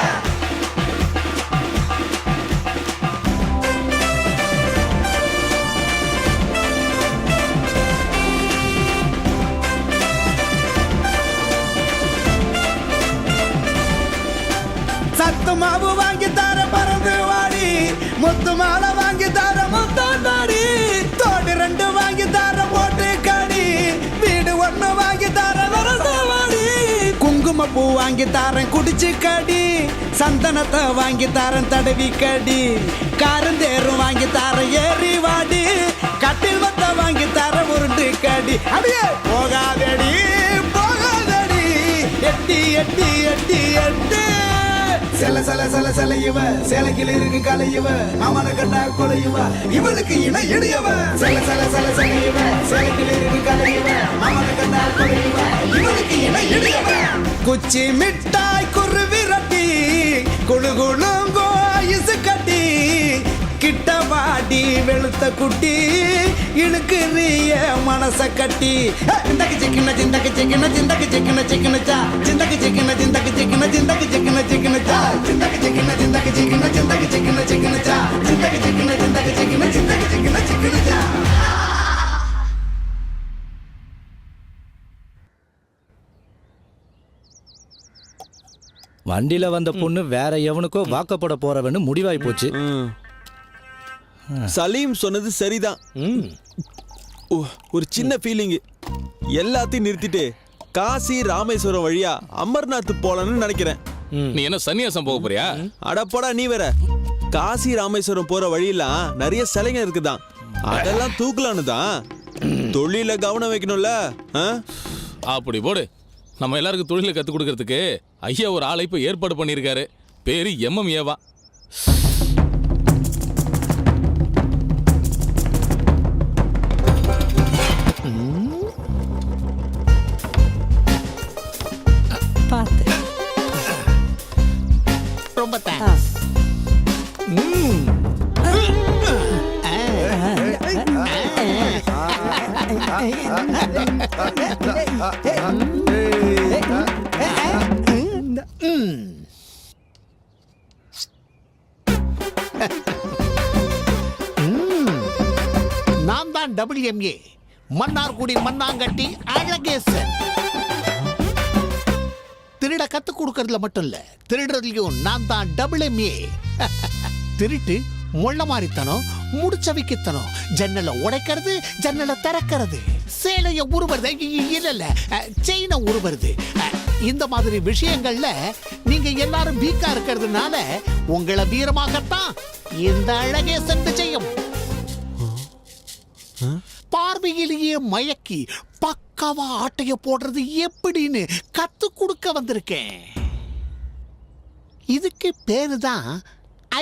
சத்து மாவு வாங்கி தர பறந்து வாடி முத்து மாலை வாங்கி தர முத்தாடி தோடு 2 வாங்கி தர போட்டு காடி வீடு 1 வாங்கி தர வரசவாடி குங்குமப்பூ வாங்கி தரேன் குடிச்சு கடி சந்தனத்தை வாங்கி தரேன் தடவி கடி காரந்தேரும் வாங்கி தர ஏறி வாடி கட்டில் வத்த வாங்கி தர உருண்டு கடி அப்படியே போகாதடி போகாதடி எட்டி எட்டி எட்டி எட்டி செல செல செல செல இவ சேலைக்கில் இருக்கு கலை இவ அவனை கண்டா கொலை இவ இவனுக்கு இணை இடியவ செல செல செல செல இவ சேலைக்கில் இருக்கு கலை இவ அவனை கண்டா கொலை இவ இவனுக்கு இணை இடியவ குச்சி மிட்டாய் குருவி ரொட்டி குளு குளுங்கோ ஐசு கட்டி கிட்ட வாடி வெளுத்த குட்டி இழுக்குறிய மனச கட்டி சிந்தக்கு சிக்கின சிந்தக்கு சிக்கின சிந்தக்கு சிக்கின சிக்கினச்சா சிந்தக்கு சிக்கின சிந்தக்கு சிக்கின சிந்தக்கு சிக்கின சிக்கினச்சா சிந்தக்கு சிக்கின சிந்தக்கு சிக்கின சிந்தக்கு சிக்கின சிக்கினச்சா சிந்தக்கு சிக்கின சிந்தக்கு சிக்கின சிந்தக்கு சிக்கின சிக்கினச்சா வண்டியில வந்த பொண்ணு வேற எவனுக்கோ வாக்கப்பட போறவன்னு முடிவாய் போச்சு. சலீம் சொன்னது சரிதான். ஒரு சின்ன ஃபீலிங். எல்லாத்தையும் நிறுத்திட்டு காசி ராமேஸ்வரம் வழியா அமர்நாத் போலான்னு நினைக்கிறேன். நீ என்ன சன்னியாசம் போக போறியா? அடப்போடா நீ வேற. காசி ராமேஸ்வரம் போற வழியெல்லாம் நிறைய சிலைங்க இருக்குதான். அதெல்லாம் தூக்கலான்னு தான். தொழில கவனம் வைக்கணும்ல. அப்படி போடு. நம்ம எல்லாருக்கும் தொழிலை கற்றுக் கொடுக்கறதுக்கு ஐயா ஒரு ஆளை இப்போ ஏற்பாடு பண்ணியிருக்காரு. பேரு MMAவா. பார்த்து ரொம்ப தேங்க்ஸ். நான் தான் WMA மன்னார்குடி மண்ணாங்கட்டி அழகேசன். திருட கத்து கொடுக்கறதுல மட்டும் இல்ல, திருடுறதுலயும் நான் தான் WMA. திருட்டு முள்ள மாறித்தனம், முடிச்சவிக்கத்தனம், ஜன்னலை உடைக்கிறது, ஜன்னலை திறக்கிறது, சேலைய உருவது, இல்ல செயினை உருவது, இந்த மாதிரி விஷயங்கள்ல நீங்க எல்லாரும் வீக்கா இருக்கிறதுனால உங்களை வீரமாகத்தான் இந்த அழகேசன் விஜயம். பார்வையிலேயே மயக்கி பக்காவா ஆட்டைய போடுறது எப்படின்னு கத்து கொடுக்க வந்திருக்கேன். இதுக்கு பேரு தான்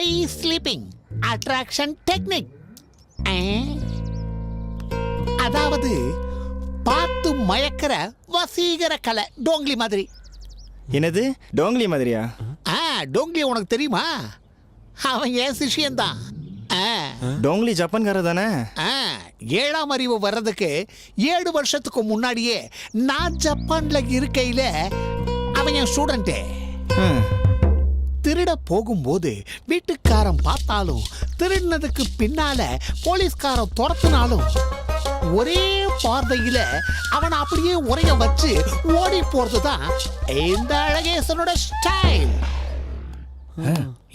ஐ ஸ்லீப்பிங் அட்ராக்ஷன் டெக்னிக். அதாவது பார்த்து மயக்கிற வசீகர கலை. டோங்லி மாதிரி. என்னது டோங்லி மாதிரியா? டோங்லி உனக்கு தெரியுமா? அவன் என் சிஷியன்தான். டோங்லி ஜப்பான்கார தானே? 7ஆம் அறிவு வர்றதுக்கு 7 வருஷத்துக்கு முன்னாடியே நான் ஜப்பான்ல இருக்கையில அவன் என் ஸ்டூடெண்ட்டு. திருட போகும்போது வீட்டுக்காரன் பார்த்தாலும், திருடினதுக்கு பின்னால போலீஸ்காரன் துரத்துனாலும் ஒரே பார்வையில அவனை அப்படியே உரைய வச்சு ஓடி போறதுதான் இந்த அழகேசனோட ஸ்டைல்.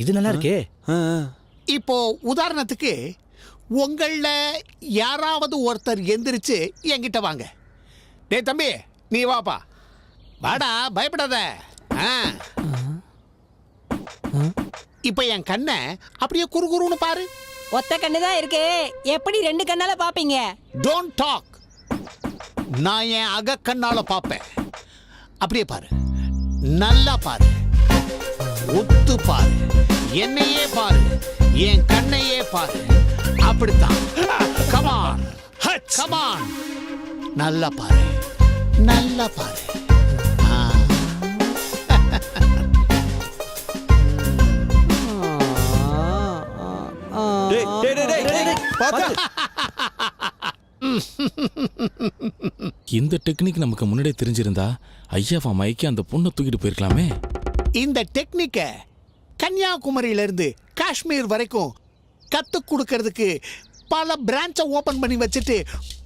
இது நல்லா இருக்கே. இப்போ உதாரணத்துக்கு உங்கள யாராவது ஒருத்தர் எந்திரிச்சு என்கிட்ட வாங்க. டேய் தம்பி நீ வாப்பா. வாடா பயப்படாத. இப்ப என் கண்ணை அப்படியே குறுகுறுன்னு பாரு. ஒத்த கண்ணு தான் இருக்கு, எப்படி 2 கண்ணால பாப்பீங்க? Don't talk. நான் என் அகக்கண்ணால பாப்பேன். அப்படியே பாரு, நல்லா பாரு, ஒத்து பாரு, என்னையே பாரு, என் கண்ணையே பாரு. அப்படித்தான். கமான் கமான், நல்லா பாரு, நல்லா பாரு. இந்த டெக்னிக் நமக்கு முன்னாடியே தெரிஞ்சிருந்தா ஐயாவா மைக்கி அந்த பொண்ணை தூக்கிட்டு போயிருக்கலாமே. இந்த டெக்னிக்க கன்னியாகுமரியில இருந்து காஷ்மீர் வரைக்கும் கத்து கொடுக்கறதுக்கு பல பிரான்ச்சை ஓபன் பண்ணி வச்சுட்டு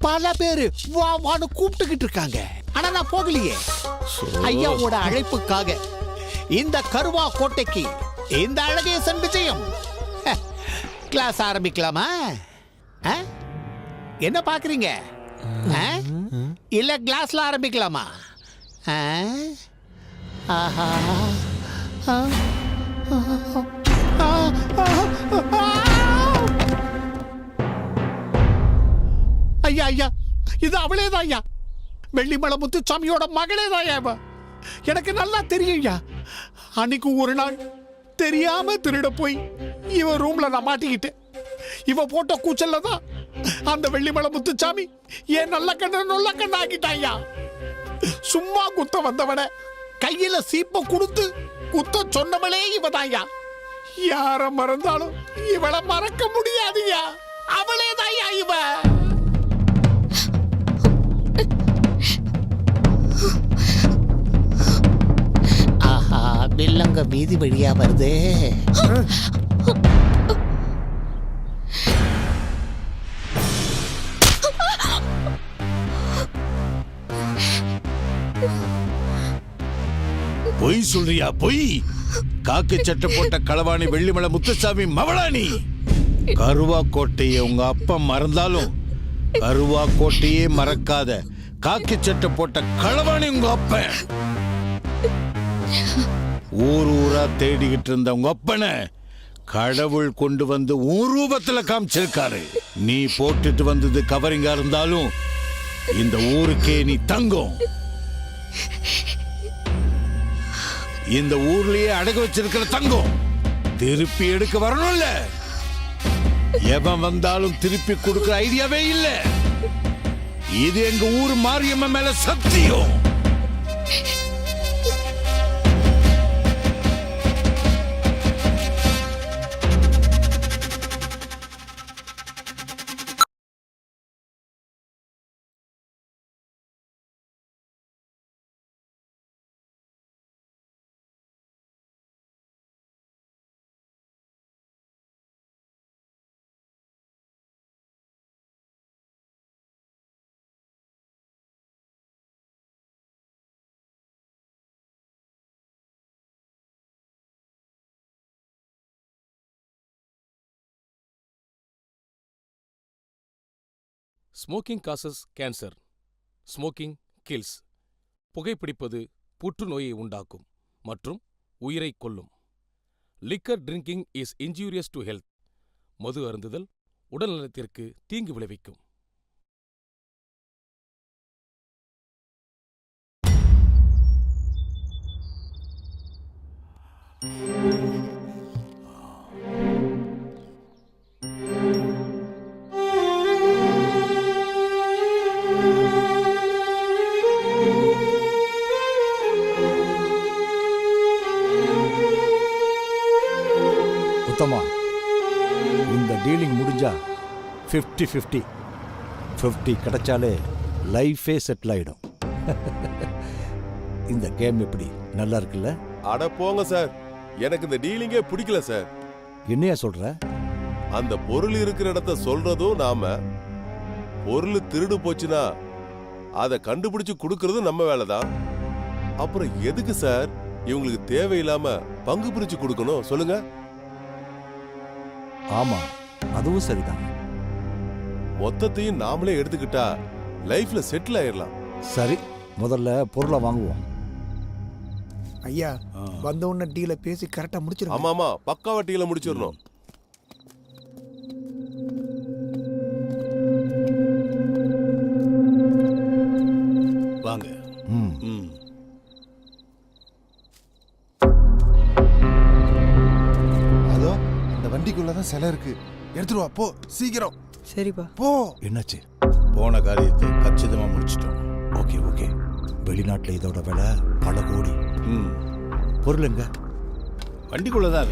பல பேரு வா வான்னு கூப்பிட்டுக்கிட்டு இருக்காங்க. ஆனா நான் போகலையே. ஐயாவோட அழைப்புக்காக இந்த கருவா கோட்டைக்கு இந்த அழகேசன் விஜயம். கிளாஸ் ஆரம்பிக்கலாமா? என்ன பாக்குறீங்க? இல்ல கிளாஸ்ல ஆரம்பிக்கலாமா? ஆஹா, ஐயா ஐயா, இது அவளேதான் ஐயா. வெள்ளிமலை முத்துசாமியோட மகளே தான் ஐயா. எனக்கு நல்லா தெரியும் ஐயா. அன்னைக்கு ஒரு நாள் தெரியாம திருட போய் இவன் ரூம்ல நான் மாட்டிக்கிட்டேன். இவ போட்ட கூச்சல்ல தான் அந்த வெள்ளிமலை முத்துசாமி ஏன் நல்ல கண்ணு நொல்ல கண்ணு ஆக்கிட்டாயா. சும்மா குத்த வந்தவன கையில சீப்ப கொடுத்து குத்த சொன்னவளே இவதாயா. யார மறந்தாலும் இவளை மறக்க முடியாதுயா. அவளேதாயா இவ. ஆஹா, வில்லங்க வீதி வழியா வருது. பொய் சொல்றியா? பொய். காக்கி சட்டை போட்ட களவாணி வெள்ளிமலை முத்துசாமி மவளானி. கருவா கோட்டையை உங்க அப்பா மறந்தாலும் கருவா கோட்டையே மறக்காத காக்கி சட்டை போட்ட களவாணி உங்க அப்ப. ஊர் ஊரா தேடிக்கிட்டு இருந்த உங்க அப்பனை கடவுள் கொண்டு வந்து உன் ரூபத்துல காமிச்சிருக்காரு. நீ போட்டுட்டு வந்தது கவரிங்கா இருந்தாலும் இந்த ஊருக்கே நீ தங்கம். இந்த ஊர்லயே அடகு வச்சிருக்கிற தங்கம் திருப்பி எடுக்க வரணும்ல. எவன் வந்தாலும் திருப்பி கொடுக்கிற ஐடியாவே இல்ல. இது எங்க ஊர் மாரியம்ம மேல சத்தியம். Smoking causes cancer. Smoking kills. புகைப்பிடிப்பது புற்றுநோயை உண்டாக்கும் மற்றும் உயிரை கொல்லும். Liquor drinking is injurious to health. மது அருந்துதல் உடல் நலத்திற்கு தீங்கு விளைவிக்கும். உத்தமா, இந்த டீலிங் முடிஞ்சா 50-50. 50 கிடைச்சாலே லைஃபே செட்டில் ஆயிடும். இந்த கேம் எப்படி நல்லா இருக்குல்ல? அட போங்க சார், எனக்கு இந்த டீலிங்கே பிடிக்கல சார். என்னையா சொல்ற? அந்த பொருள் இருக்கிற இடத்த சொல்றதும் நாம, பொருள் திருடு போச்சுன்னா அதை கண்டுபிடிச்சு கொடுக்கறதும் நம்ம வேலை தான். அப்புறம் எதுக்கு சார் இவங்களுக்கு தேவையில்லாம பங்கு பிரிச்சு கொடுக்கணும் சொல்லுங்க? ஆமா, அதுவும் சரிதான். மொத்தத்தையும் நாமளே எடுத்துக்கிட்டா லைஃப்ல செட்டில் ஆயிடலாம். சரி, முதல்ல பொருளை வாங்குவோம். ஐயா வந்த உடனே டீலை பேசி கரெக்டா முடிச்சிருங்க. ஆமா ஆமா பக்காவா டீல முடிச்சிடணும். வாங்க. அதோ இந்த வண்டிக்குள்ளதான் சிலை இருக்கு. எடுத்துட்டு வா போ சீக்கிரம். சரிப்பா. போ. என்னாச்சு? போன காரியத்தை கச்சிதமா முடிச்சிட்டோம். Okay okay. வெளிநாட்டுல இதோட விலை பல கோடி. பொருள் எங்க? வண்டிக்குள்ளதான்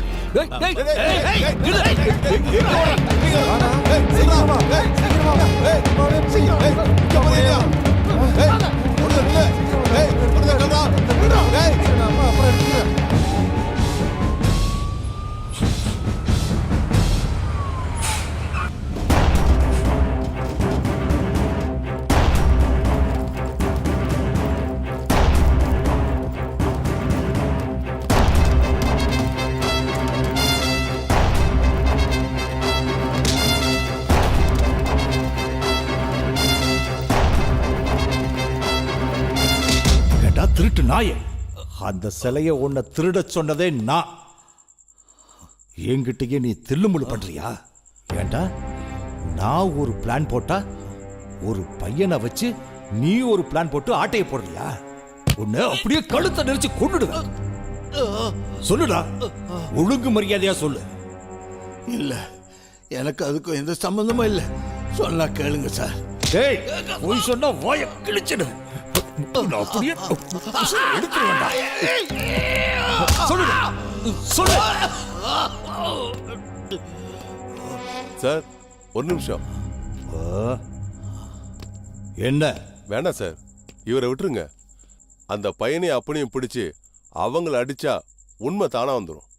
திருட்டு நாயே, அந்த சிலையை உன்னை திருட சொன்னதே நான். என்கிட்டயே நீ தில்லுமுள்ளு பண்றியா? ஏண்டா நான் ஒரு பிளான் போட்டா ஒரு பையனை வச்சு நீ ஒரு பிளான் போட்டு ஆட்டையை போடுறியா? உன்னை அப்படியே கழுத்தை நெரிச்சு கொண்டுடுவேன். சொல்லுடா, ஒழுங்கு மரியாதையா சொல்லு. இல்ல, எனக்கு அதுக்கும் எந்த சம்பந்தமும் இல்லை. சொன்னா கேளுங்க சார். டேய், போய் சொன்னா வாயை கிழிச்சிடு. அப்படியே எடுத்து வேண்டாம். சொல்லு சொல்லு. சார் ஒரு நிமிஷம். என்ன? வேண்டாம் சார், இவரை விட்டுருங்க. அந்த பையனையும் அப்பனையும் பிடிச்சு அவங்கள அடிச்சா உண்மை தானா வந்துடும்.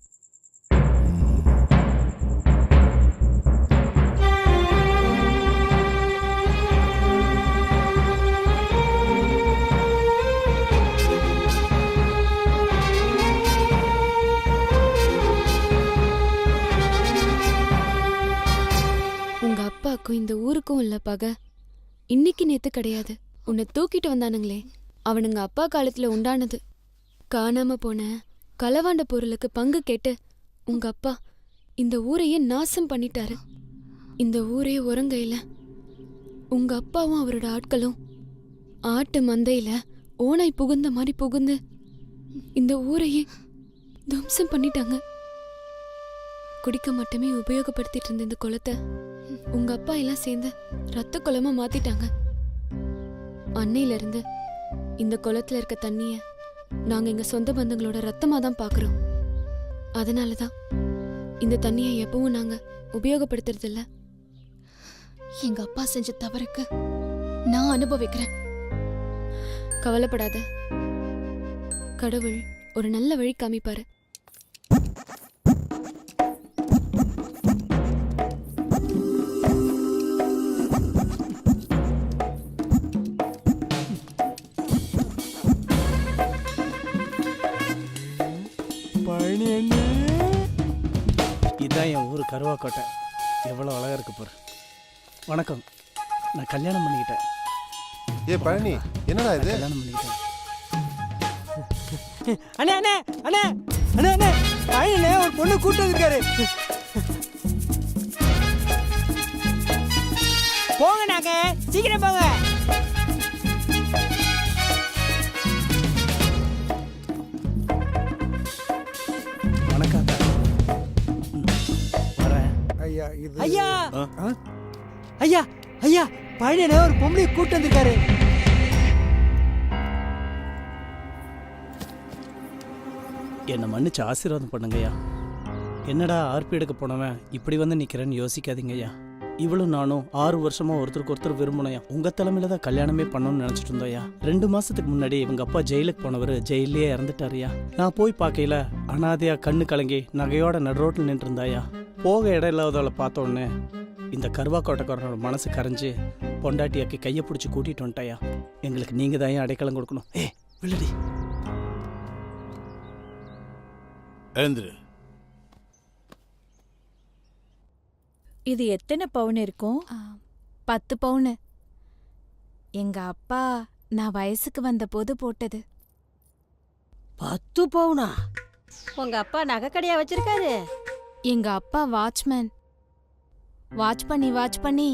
அப்பாக்கும் இந்த ஊருக்கும் உள்ள பகை இன்னைக்கு நேத்து கிடையாது. உன்னை தூக்கிட்டு வந்தானுங்களே, அவனுங்க அப்பா காலத்துல உண்டானது. காணாம போன களவாண்ட பொருளுக்கு பங்கு கேட்டு உங்க அப்பா இந்த ஊரையே நாசம் பண்ணிட்டாரு. இந்த ஊரே உறங்கையில உங்க அப்பாவும் அவரோட ஆட்களும் ஆட்டு மந்தையில ஓனாய் புகுந்த மாதிரி புகுந்து இந்த ஊரையே துவம்சம் பண்ணிட்டாங்க. குடிக்க மட்டுமே உபயோகப்படுத்திட்டு இருந்த இந்த குளத்தை உங்க அப்பா எல்லாம் சேர்ந்து ரத்த குளமா மாத்திட்டாங்க. அன்னையில இருந்து இந்த குளத்துல இருக்க தண்ணிய நாங்க எங்க சொந்த பந்தங்களோட ரத்தமா தான் பாக்குறோம். அதனாலதான் இந்த தண்ணியை எப்பவும் நாங்க உபயோகப்படுத்துறது இல்ல. எங்க அப்பா செஞ்ச தவறுக்கு நான் அனுபவிக்கிறேன். கவலைப்படாத, கடவுள் ஒரு நல்ல வழி காமிப்பாரு. இதான் என் ஊர் கருவாக்கோட்டை. எவ்வளோ அழகா இருக்கு பாரு. வணக்கம், நான் கல்யாணம் பண்ணிக்கிட்டேன். ஏ பழனி, என்னடா இது? கல்யாணம் பண்ணிக்கிட்டேன். அண்ணே அண்ணே அண்ணே அண்ணே அண்ணே பழனிலே ஒரு பொண்ணு கூட்டு இருக்காரு. போங்க, நாங்க சீக்கிரம் போங்க. வணக்கம் ஐயா. இது ஐயா ஐயா ஐயா, பழனியில ஒரு பொம்பளை கூட்டு வந்திருக்காரு. என்னை மன்னிச்சு ஆசீர்வாதம் பண்ணுங்கய்யா. என்னடா ஆர்பி எடுக்க போனவன் இப்படி வந்து நிக்கிறேன்னு யோசிக்காதீங்கய்யா. இவளும் நானும் 6 வருஷமா ஒருத்தருக்கு ஒருத்தர் விரும்பினையா. உங்க தலைமையில தான் கல்யாணமே பண்ணணும்னு நினைச்சிட்டு இருந்தோயா. 2 மாசத்துக்கு முன்னாடி இவங்க அப்பா ஜெயிலுக்கு போனவர் ஜெயிலே இறந்துட்டாருயா. நான் போய் பார்க்கையில அனாதையா கண்ணு கலங்கி நகையோட நடுரோட்டில் நின்று இருந்தாயா. போக இடம் இல்லாதவளை பார்த்த உடனே இந்த கருவாக்கோட்டைக்காரனோட மனசு கரைஞ்சு பொண்டாட்டியாக்கி கையை பிடிச்சி கூட்டிட்டு வந்துட்டாயா. எங்களுக்கு நீங்க தான் அடைக்கலம் கொடுக்கணும். வில்லடி எழுந்துரு. இது எத்தனை பவுன் இருக்கும்? 10 பவுன். எங்க அப்பா நான் வயசுக்கு வந்த போது போட்டது. 10 பவுனா? உங்க அப்பா நகை கடையா வச்சிருக்காரு? எங்க அப்பா வாட்ச்மேன். வாட்ச் பண்ணி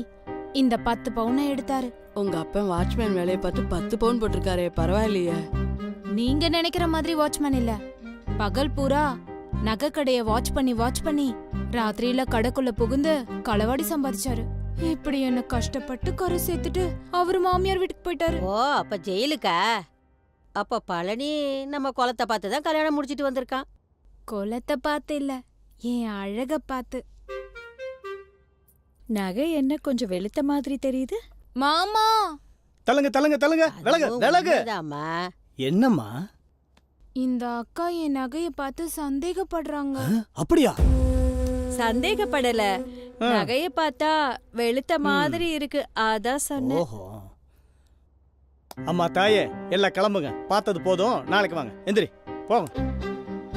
இந்த 10 பவுனை எடுத்தாரு. உங்க அப்பா வாட்ச்மேன் வேலையை பார்த்து 10 பவுன் போட்டிருக்காரே, பரவாயில்லையே. நீங்க நினைக்கிற மாதிரி வாட்ச்மேன் இல்ல. பகல் பூரா நகை கடைய வாட்ச் பண்ணி ராத்திரியில கடைக்குள்ள புகுந்து களவாடி சம்பாதிச்சாரு. இப்படி என்ன கஷ்டப்பட்டு கரை சேர்த்துட்டு அவரு மாமியார் வீட்டுக்கு போயிட்டாரு. ஓ, அப்ப ஜெயிலுக்கா? அப்ப பழனி நம்ம குளத்தை பார்த்து தான் கல்யாணம் முடிச்சிட்டு வந்திருக்கான். குலத்தை பார்த்து இல்ல, என் அழக பார்த்து. நகை என்ன கொஞ்சம் வெளுத்த மாதிரி தெரியுது? மாமா விலகு. என்னம்மா? இந்த அக்கா என் நகைய பார்த்து சந்தேகப்படுறாங்க. அப்படியா? சந்தேகப்படல, நகைய பார்த்தா வெளுத்த மாதிரி இருக்கு, அதான் சொன்னேன். ஓஹோ. அம்மா தாயே, எல்லாம் கிளம்புங்க. பார்த்தது போதும், நாளைக்கு வாங்க. எந்திரி, போங்க.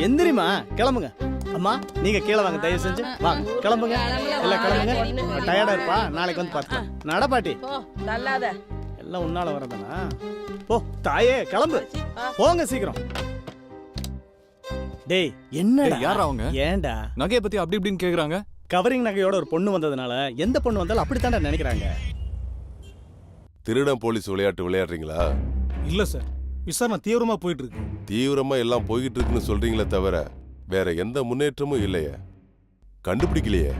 எந்திரிமா, கிளம்புங்க. அம்மா நீங்க கீழே வாங்க, தயவு செஞ்சு வாங்க, கிளம்புங்க. எல்லாம் கிளம்புங்க. டயர்டா இருப்பா, நாளைக்கு வந்து பார்த்துக்கலாம். நடப்பாட்டி எல்லாம் உன்னால வரதானா? போ தாயே, கிளம்பு, போங்க சீக்கிரம். டேய், என்னடா யார் அவங்க? ஏன்டா நகையை பத்தி அப்படி இப்படின்னு கேக்குறாங்க? கவரிங் நகையோட ஒரு பொண்ணு வந்ததுனால எந்த பொண்ணு வந்தாலும் அப்படித்தாண்டா நினைக்கிறாங்க. திருடன் போலீஸ் விளையாட்டு விளையாடுறீங்களா? இல்ல சார், விசாரணை தீவிரமா போயிட்டு இருக்கு. தீவிரமா எல்லாம் போய்கிட்டு இருக்குன்னு சொல்றீங்களே தவிர வேற எந்த முன்னேற்றமும் இல்லையே. கண்டுபிடிக்கலையே.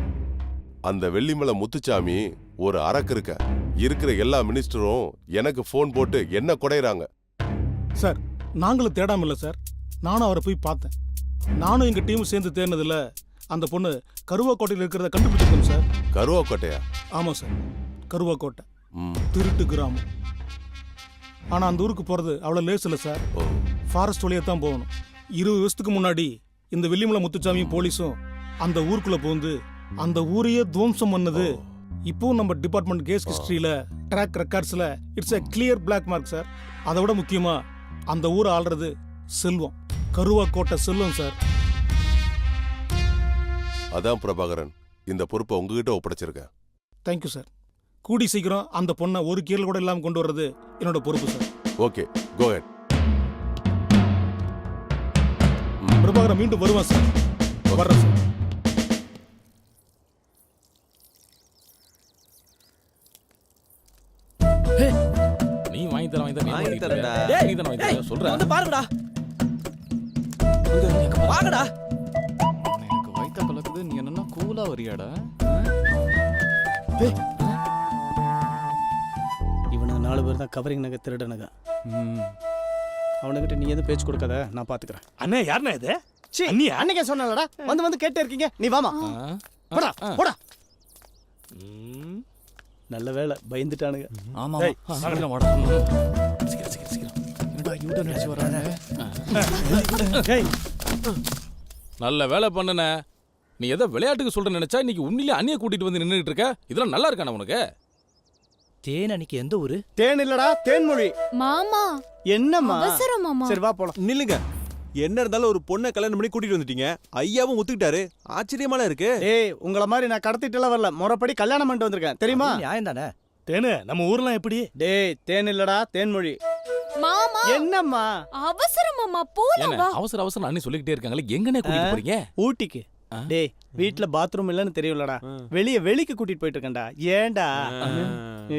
அந்த வெள்ளிமலை முத்துச்சாமி ஒரு அரக்கு இருக்க. இருக்கிற எல்லா மினிஸ்டரும் எனக்கு போன் போட்டு என்ன குடையறாங்க. சார், நாங்களும் தேடாம இல்ல சார், நானும் அவரை போய் பார்த்தேன். நானும் எங்க டீம் சேர்ந்து தேடினதுல அந்த பொண்ணு கருவாக்கோட்டையில் இருக்கிறத கண்டுபிடிச்சிருக்கோம் சார். கருவாக்கோட்டையா? ஆமா சார், கருவாக்கோட்டை திருட்டு கிராமம். ஆனா அந்த ஊருக்கு போறது அவ்வளவு லேஸ் இல்ல சார். ஃபாரஸ்ட் வழியா தான் போகணும். 20 வருஷத்துக்கு முன்னாடி இந்த வெள்ளிமலை முத்துச்சாமியும் போலீஸும் அந்த ஊருக்குள்ள போந்து அந்த ஊரையே துவம்சம் பண்ணது. இப்போ நம்ம டிபார்ட்மெண்ட் கேஸ் ஹிஸ்டரியில ட்ராக் ரெக்கார்ட்ஸ்ல it's a clear black mark sir. அதை விட முக்கியமா அந்த ஊரை ஆள்றது செல்வம், கருவாக்கோட்டை செல்வம் சார். அதான் பிரபாகரன், இந்த பொறுப்பை உங்ககிட்ட ஒப்படைச்சிருக்கேன். Thank you sir. கூடி சீக்கிரம் அந்த பொண்ணை ஒரு கீழ் கூட இல்லாம கொண்டு வர்றது என்னோட பொறுப்பு சார். ஓகே, கோ ஹெட். பிரபாகரன் மீண்டும் வருவான் சார். வர்றேன் சார். நீ வாங்கி தரேன்டா. சொல்றேன் வந்து பாருங்கடா. வாங்கடா. எனக்கு வயித்த கலக்குது, நீ என்னன்னா கூலா வரியாடா? இவனுக்கு 4 பேர் தான் கவரிங் நகை திருடனுங்க. அவனுக்கிட்ட நீ எதுவும் பேச்சு கொடுக்காத, நான் பாத்துக்கிறேன். அண்ணே, யாருண்ணா இது? நீ அன்னைக்கே சொன்னலடா, வந்து கேட்டே இருக்கீங்க. நீ வாமா, போடா போடா. நல்ல வேலை, பயந்துட்டானுங்க. ஆமா, வாடா. சீக்கிரம். என்னடா யூட்டன் அடிச்சு வரானே? நல்ல வேலை பண்ணுன. நீ ஏதோ விளையாட்டுக்கு சொல்ற நினைச்சா இன்னைக்கு உண்மையிலே அண்ணிய கூட்டிட்டு வந்து நின்னுட்டு இருக்க. இதெல்லாம் நல்லா இருக்கானே உனக்கு? தேன் அன்னைக்கு எந்த ஊரு? தேன் இல்லடா, தேன்மொழி. மாமா என்னம்மா? அவசரம் மாமா. சரி வா போலாம். நில்லுங்க. என்ன இருந்தாலும் ஒரு பொண்ணை கல்யாணம் பண்ணி கூட்டிட்டு வந்துட்டீங்க. ஐயாவும் ஒத்துக்கிட்டாரு. ஆச்சரியமால இருக்கு. ஏய், உங்கள மாதிரி நான் கடத்திட்டுலாம் வரல, முறைப்படி கல்யாணம் பண்ணிட்டு வந்திருக்கேன், தெரியுமா? நியாயம் தானே. தேனு, நம்ம ஊர்லாம் எப்படி? டேய், தேன் இல்லடா, தேன்மொழி. மாமா என்னம்மா? அவசரம் மாமா, போலாம் வா. அவசரம் அண்ணி சொல்லிக்கிட்டே இருக்காங்களே, எங்கனே கூட்டிட்டு போறீங்க? ஊட்டிக்கு. டேய், வீட்ல பாத்ரூம் இல்லன்னு தெரியும்லடா, வெளிக்கு கூட்டிட்டு போயிட்டு இருக்கேன்டா. ஏன்டா?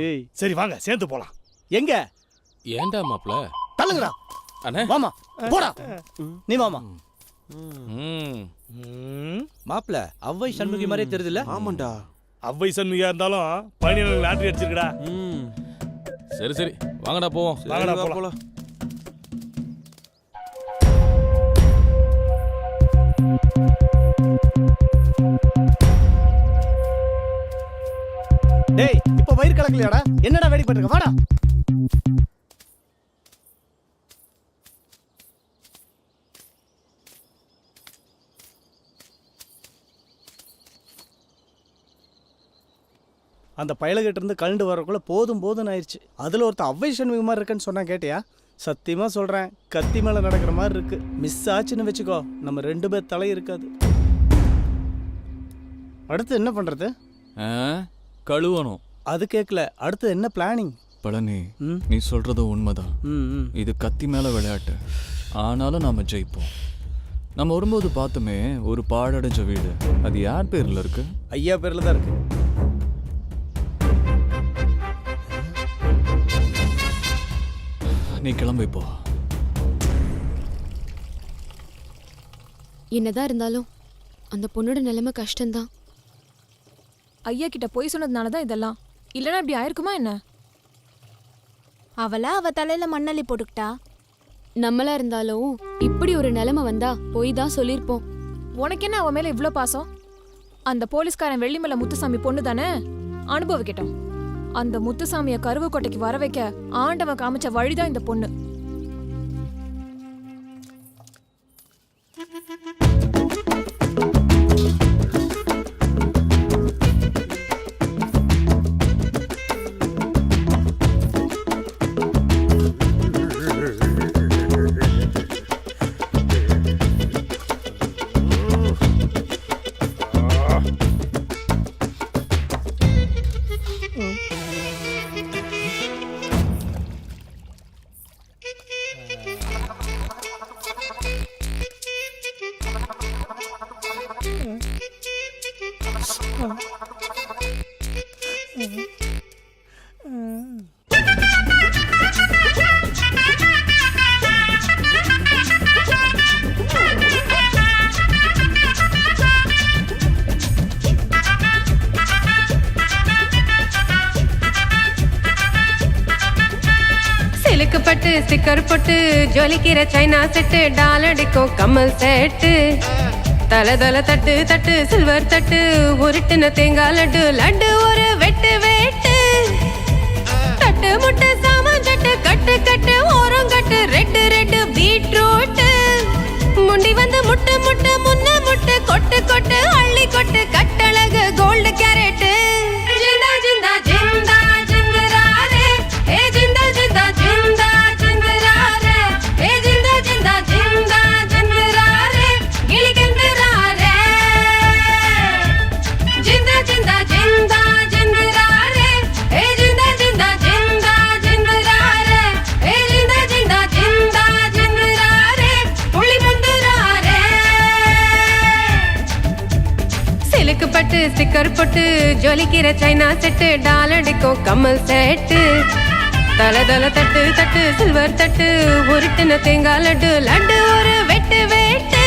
ஏய், சரி வாங்க, சேர்ந்து போலாம். எங்க? ஏன்டா மாப்ள? தள்ளுங்கடா. அண்ணே, வாமா, போடா. நீ வாமா. மாப்ள, அவ்வை சண்முகி மாதிரி தெரியுதுல்ல? ஆமாண்டா. அவ்வை சண்முகியா இருந்தாலும் பையனுக்கு லாட்டரி அடிச்சிருக்கடா. சரி வாங்கடா போவோம். வாங்கடா போலாம். டேய், இப்ப வயிறு கலக்கலையாடா? என்னடா வெடி பண்றீங்க? வாடா. அந்த பயலகிட்ட இருந்து கலண்டு வரக்குள்ள போதும் ஆயிடுச்சு. அதுல ஒருத்தன் அவ்வை சண்முகி மாதிரி இருக்குன்னு சொன்னா கேட்டியா? சத்தியமா சொல்றேன், கத்தி மேல நடக்கிற மாதிரி இருக்கு. மிஸ் ஆச்சுன்னு வச்சுக்கோ, நம்ம 2 பேர் தலை இருக்காது. அடுத்து என்ன பண்றது? கழுவணும். அது கேட்கல. அடுத்து என்ன பிளானிங்? பழனி, நீ சொல்றது உண்மைதான். இது கத்தி மேல விளையாட்டு. ஆனாலும் நாம ஜெயிப்போம். நம்ம வரும்போது பார்த்தோமே ஒரு பாழடைஞ்ச வீடு, அது யார் பேர்ல இருக்கு? ஐயா பேர்ல தான் இருக்கு. நீ கிளம்பு இப்போ. என்னதான் இருந்தாலும் அந்த பொண்ணோட நிலைமை கஷ்டம்தான். ஐயா கிட்ட போய் சொன்னதுனால தான் இதெல்லாம், இல்லைன்னா இப்படி ஆயிருக்குமா என்ன? அவளா அவ தலையில மண்ணள்ளி போட்டுக்கிட்டா. நம்மளா இருந்தாலும் இப்படி ஒரு நிலைமை வந்தா போய் தான் சொல்லியிருப்போம். உனக்கு என்ன அவ மேல இவ்ளோ பாசம்? அந்த போலீஸ்காரன் வெள்ளிமலை முத்துசாமி பொண்ணு தானே, அனுபவிக்கட்டும். அந்த முத்துசாமிய கருவக்கோட்டைக்கு வர வைக்க ஆண்டவன் காமிச்ச வழிதான் இந்த பொண்ணு. பட்டு ஸ்டிக்கர் போட்டு ஜொலிக்கிற சைனா செட்டு, டாலடிக்கும் கம்மல் செட்டு, தலை தலை தட்டு தட்டு சில்வர் தட்டு, உருட்டுன தேங்காய் லட்டு, லட்டு ஒரு வெட்டு வெட்டு, தட்டு முட்டை சாமான் சட்டு, கட்டு கட்டு ஓரம் கட்டு, ரெட்டு ரெட்டு பீட்ரூட்டு, முண்டி வந்து முட்டை முட்டை முன்ன முட்டை, கொட்டு கொட்டு அள்ளி கொட்டு, கட்டழகு கோல்டு கேரட்டு, ஜிந்தா ஜிந்தா ஜிந்தா ஜிந்தராரே, ஏ ஜிந்தா ஜிந்தா ஜிந்தா ஜிந்தராரே, ஏ ஜிந்தா ஜிந்தா ஜிந்தா ஜிந்தராரே, கிளிகந்தராரே, ஜிந்தா ஜிந்தா ஜிந்தா ஜிந்தராரே, ஏ ஜிந்தா ஜிந்தா ஜிந்தா ஜிந்தராரே, ஏ ஜிந்தா ஜிந்தா ஜிந்தா ஜிந்தராரே, புள்ளி பந்தராரே. சிலுக்கு பட்டு ஸ்டிக்கர் போட்டு ஜொலிக்கிற சைனா செட்டு, டாலடிக்கும் கம்மல் செட்டு, தலை தலை தட்டு தட்டு சில்வர் தட்டு, உருட்டுன தேங்காய் லட்டு, லட்டு ஒரு வெட்டு வெட்டு.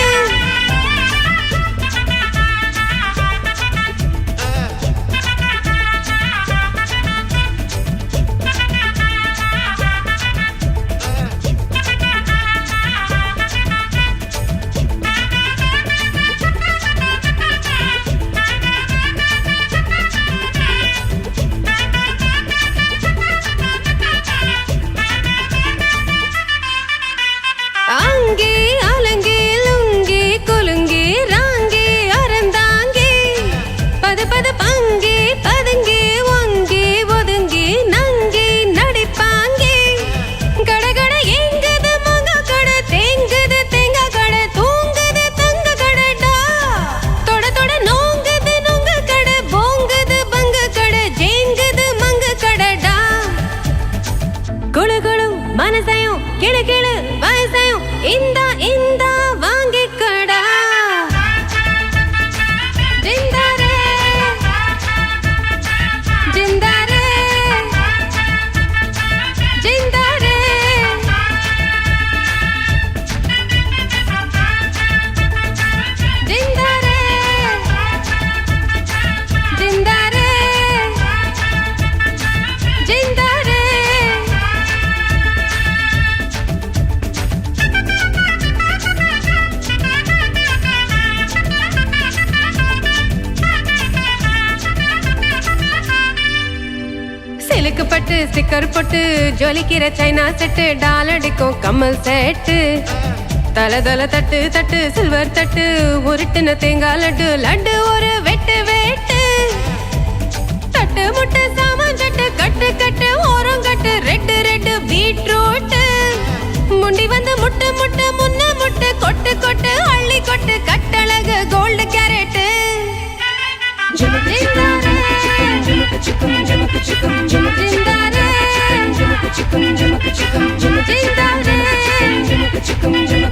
அங்கி அலங்கி லுங்கி குலுங்கி ராங்கி அறந்தாங்கி, பது பது பங்கி பதுங்கி ஒங்கி ஒதுங்கி நங்கி நடிப்பாங்கி, கடகட எங்குது மங்க கட, தேங்குது தேங்க கட, தூங்குது தங்க கடடா, தொட தொட நோங்குது நொங்க கட, போங்குது பங்க கட, ஜேங்குது மங்க கடடா, குழு குழு மனசையும் கிளு கிளு வயசையும் இந்த இந்த வாங்கிக்கடா, ஜிந்தாரே ஜிந்தாரே ஜிந்தாரே, ஜிந்தாரே ஜிந்தாரே ஜிந்தாரே. சிலுக்கு பட்டு ஸ்டிக்கர் போட்டு ஜொலிக்கிற சைனா செட்டு, டாலடிக்கும் கம்மல் செட்டு, தலை தலை தட்டு தட்டு சில்வர் தட்டு, உருட்டுன தேங்காய் லட்டு, லட்டு ஒரு வெட்டு வெட்டு, தட்டு முட்டை சாமான் சட்டு, கட்டு கட்டு ஓரம் கட்டு, ரெட்டு ரெட்டு பீட்ரூட்டு, முண்டி வந்து முட்டை முட்டை முன்ன முட்டை, கொட்டு கொட்டு அள்ளி கொட்டு, கட்டழகு கோல்டு கேரட்டு, ஜிந்தாரே ஜிந்தாரே ஜிந்தாரே.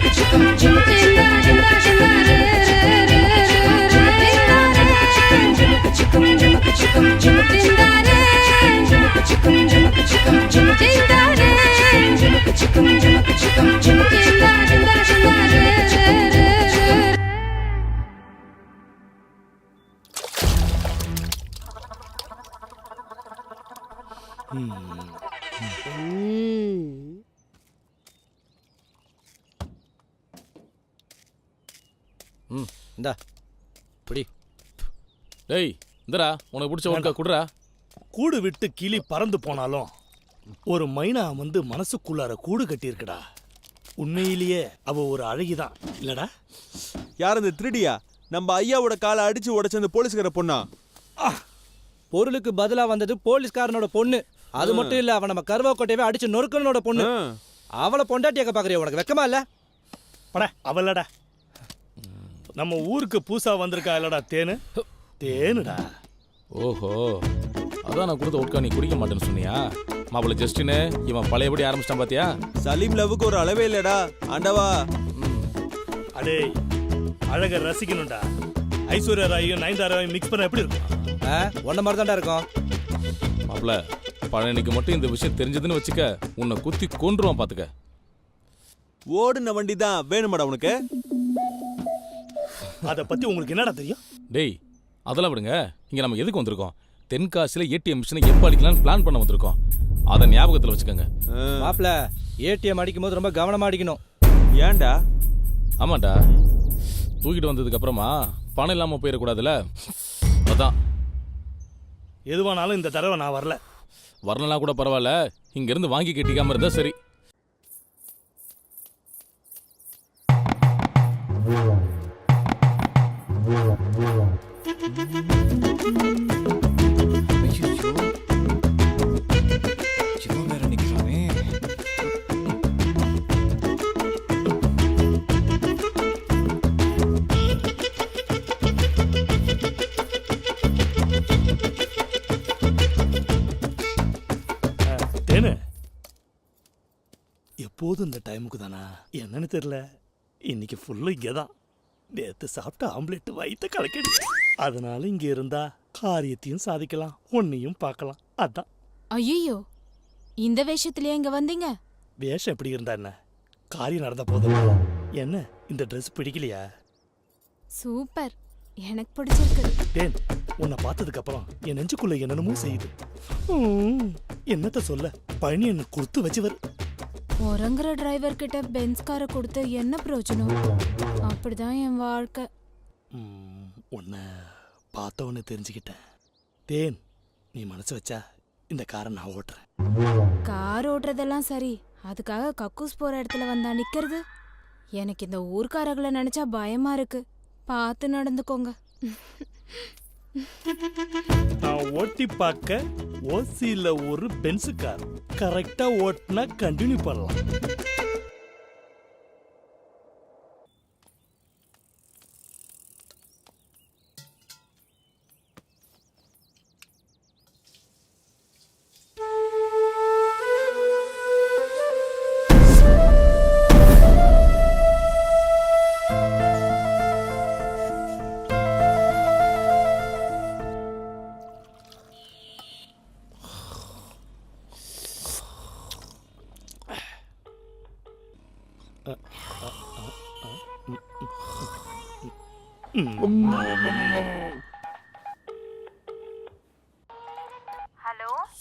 இந்தா பிடி. டேய் இந்தடா உனக்கு பிடிச்ச ஒழுங்கா குடுறா. கூடு விட்டு கிளி பறந்து போனாலும் ஒரு மைனா வந்து மனசுக்குள்ளார கூடு கட்டியிருக்குடா. உண்மையிலேயே அவ ஒரு அழகிதான் இல்லடா? யார் அந்த திருடியா? நம்ம ஐயாவோட காலை அடிச்சு உடைச்ச அந்த போலீஸ்கார பொண்ணா? பொருளுக்கு பதிலா வந்தது போலீஸ்காரனோட பொண்ணு. அது மட்டும் இல்ல, அவன் நம்ம கருவாக்கோட்டையவே அடிச்சு நொறுக்கனோட பொண்ணு. அவளை பொண்டாட்டியாக்க பாக்குறியா? உனக்கு வெக்கமா இல்ல? பட அவளடா நம்ம ஊருக்கு பூசா வந்திருக்கா இல்லடா தேனு. தேனுடா. ஓஹோ அதான் நான் கொடுத்த ஒட்கா நீ குடிக்க மாட்டேன்னு சொன்னியா? மாப்பிள்ள ஜஸ்டின்னு இவன் பழையபடி ஆரம்பிச்சிட்டான் பாத்தியா? சலீம் லவ்வுக்கு ஒரு அளவே இல்லடா ஆண்டவா. அடே அழக ரசிக்கணும்டா. ஐஸ்வர்யா ராயும் நயன்தாராவையும் மிக்ஸ் பண்ண எப்படி இருக்கும்? ஒன்ன மாதிரி தான்டா இருக்கும். மாப்பிள்ள பழனிக்கு மட்டும் இந்த விஷயம் தெரிஞ்சதுன்னு வச்சுக்க, உன்னை குத்தி கொன்றுவான் பாத்துக்க. ஓடுன வண்டி தான் வேணுமாடா உனக்கு? அத பத்தி உங்களுக்கு என்னடா தெரியும்? டேய் அதெல்லாம் விடுங்க. இங்க நம்ம எதுக்கு வந்திருக்கோம்? தென்காசில ஏடிஎம் மிஷினை எப்ப அடிக்கலாம்னு பிளான் பண்ண வந்திருக்கோம். அதை ஞாபகத்துல வச்சுக்கோங்க. மாப்பிள்ள ஏடிஎம் அடிக்கும் போது ரொம்ப கவனமா அடிக்கணும். ஏன்டா? ஆமாண்டா, தூக்கிட்டு வந்ததுக்கு அப்புறமா பணம் இல்லாம போயிடக்கூடாதுல, அதான். எதுவானாலும் இந்த தடவை நான் வரல. வரலனா கூட பரவாயில்ல, இங்க இருந்து வாங்கி கட்டிக்காம இருந்தா சரி. தேனு எப்போதும் இந்த டைமுக்கு தானா என்னன்னு தெரியல. இன்னைக்கு ஃபுல்லு இங்கதான். நேத்து சாப்பிட்ட ஆம்லெட் வயிற்ற கலக்கிடு. அதனால இங்க இருந்தா காரியத்தையும் சாதிக்கலாம், உன்னையும் பார்க்கலாம். அதான். ஐயோ இந்த வேஷத்துலயே இங்க வந்தீங்க? வேஷம் எப்படி இருந்தா என்ன, காரியம் நடந்த போதும். என்ன இந்த ட்ரெஸ் பிடிக்கலையா? சூப்பர், எனக்கு பிடிச்சிருக்கு. தேன் உன்னை பார்த்ததுக்கு அப்புறம் என் நெஞ்சுக்குள்ள என்னென்னமோ செய்யுது. என்னத்த சொல்ல, பழனி என்ன கொடுத்து வச்சுவர். உறங்குற டிரைவர் கிட்ட பென்ஸ் காரை கொடுத்து என்ன பிரயோஜனம்? அப்படிதான் என் வாழ்க்கை. உன்னை பார்த்தவொன்னு தெரிஞ்சுக்கிட்டேன். தேன் நீ மனசு வச்சா இந்த காரை நான் ஓட்டுறேன். கார் ஓட்டுறதெல்லாம் சரி, அதுக்காக கக்கூஸ் போற இடத்துல வந்தா நிக்கிறது? எனக்கு இந்த ஊர்க்காரர்களை நினைச்சா பயமா இருக்கு. பார்த்து நடந்துக்கோங்க. நான் ஓட்டி பார்க்க ஓசியில ஒரு பென்சு கார் கரெக்டா ஓட்டினா கண்டினியூ பண்ணலாம்.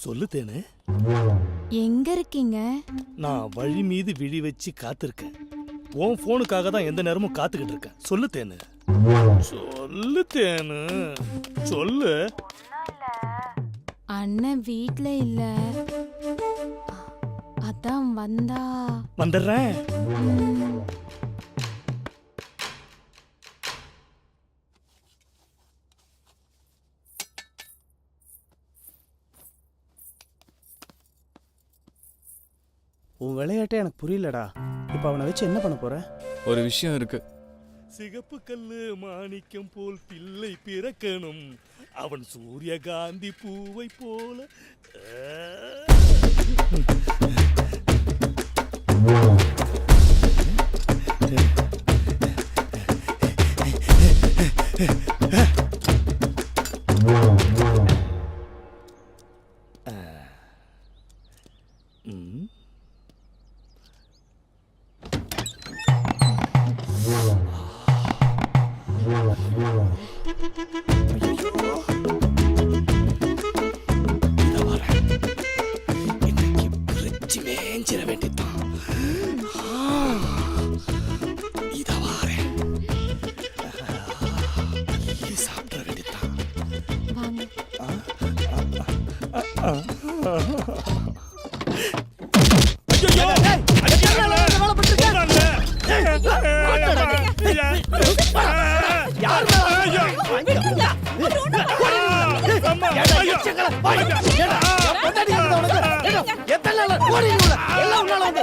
சொல்லு தேனு. எங்க இருக்கீங்க? நான் வழி மீது விழி வச்சு காத்திருக்கேன். உன் போனுக்காக தான் எந்த நேரமும் காத்துக்கிட்டு இருக்கேன். சொல்லு தேனு. சொல்லு தேனு, சொல்லு. அண்ணன் வீட்ல இல்ல, அதான் வந்தா வந்துடுறேன். உன் விளையாட்டே எனக்கு புரியலடா. இப்ப அவனை வச்சு என்ன பண்ண போற? ஒரு விஷயம் இருக்கு. சிகப்பு கல்லு மாணிக்கம் போல் பிள்ளை பிறக்கணும், அவன் சூரியகாந்தி பூவை போல. மேஞ்சிட வேண்டியதான். இத வாரேன். எத்தனை நாள் ஓடி உள்ள எல்லாம் உன்னால வந்து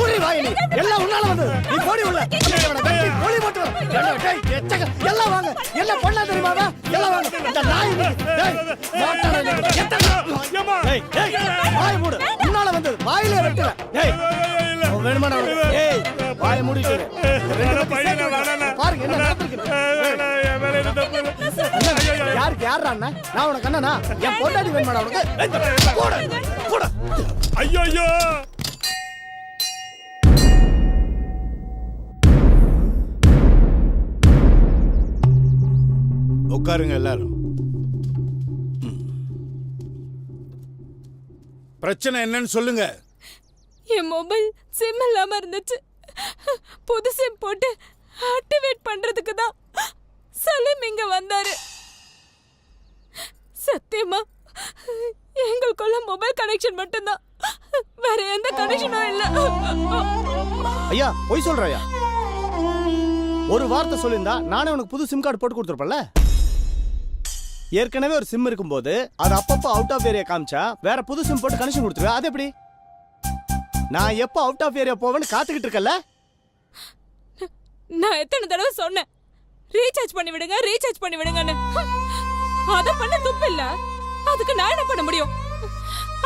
ஊறி வாய் நீ எல்லாம் உன்னால வந்து நீ போடி உள்ள கோழி போட்டு எல்லாம் வாங்க எல்லாம் பொண்ணா தெரியுமா எல்லாம் வாங்க இந்த நாய் வாய் மூடு உன்னால வந்து வாயில வெட்டுற வேணுமா வாயை மூடிட்டு பாருங்க என்ன யாருக்கு யாரா அண்ணா நான் உனக்கு அண்ணனா என் பொண்டாடி வேணுமாடா உனக்கு ஐயோ ஐயோ உட்காருங்க எல்லாரும். பிரச்சனை என்னன்னு சொல்லுங்க. என் மொபைல் சிம் இல்லாம இருந்துச்சு. புது சிம் போட்டு ஆக்டிவேட் பண்றதுக்கு தான் சலீம் இங்க வந்தாரு. சத்தியமா எங்களுக்குள்ள மொபைல் கனெக்ஷன் மட்டும்தான், வேற எந்த கனெக்ஷனும் இல்ல. ஐயா பொய் சொல்றயா? ஒரு வார்த்தை சொல்லியிருந்தா நானே உனக்கு புது சிம் கார்டு போட்டு கொடுத்துருப்பேன்ல. ஏற்கனவே ஒரு சிம் இருக்கும்போது அது அப்பப்போ அவுட் ஆஃப் ஏரியா காமிச்சா வேற புது சிம் போட்டு கனெக்ஷன் கொடுத்துருவேன். அது எப்படி? நான் எப்போ அவுட் ஆஃப் ஏரியா போவேன்னு காத்துக்கிட்டு இருக்கல. நான் எத்தனை தடவை சொன்னேன் ரீசார்ஜ் பண்ணி விடுங்க, ரீசார்ஜ் பண்ணி விடுங்கன்னு. அத பண்ண துப்பு இல்ல, அதுக்கு நான் என்ன பண்ண முடியும்?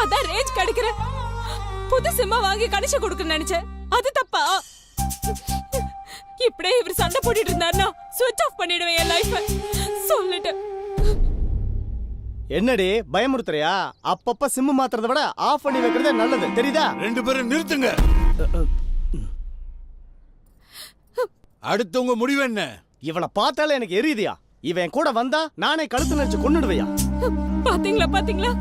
அதான் ரேஞ்ச் கிடைக்கிற புது சிம்மா வாங்கி கனெக்ஷன் கொடுக்க நினைச்சேன். அது தப்பா? இப்படியே இவர் சண்டை போட்டுட்டு இருந்தாருன்னா ஸ்விட்ச் ஆஃப் பண்ணிடுவேன் என் லைஃப். சொல்லிட்டேன். என்னடி பயமுறுத்துறியா? அப்பப்ப சிம் மாத்துறத விட ஆஃப் பண்ணி வைக்கிறதே நல்லது, தெரியுதா? ரெண்டு பேரும் நிறுத்துங்க. அடுத்து உங்க முடிவு என்ன? இவளை பார்த்தாலே எனக்கு எரியுதியா. இவன் கூட வந்தா நானே கழுத்து நடிச்சு கொன்னுடுவையா. பாத்தீங்களா பாத்தீங்களா,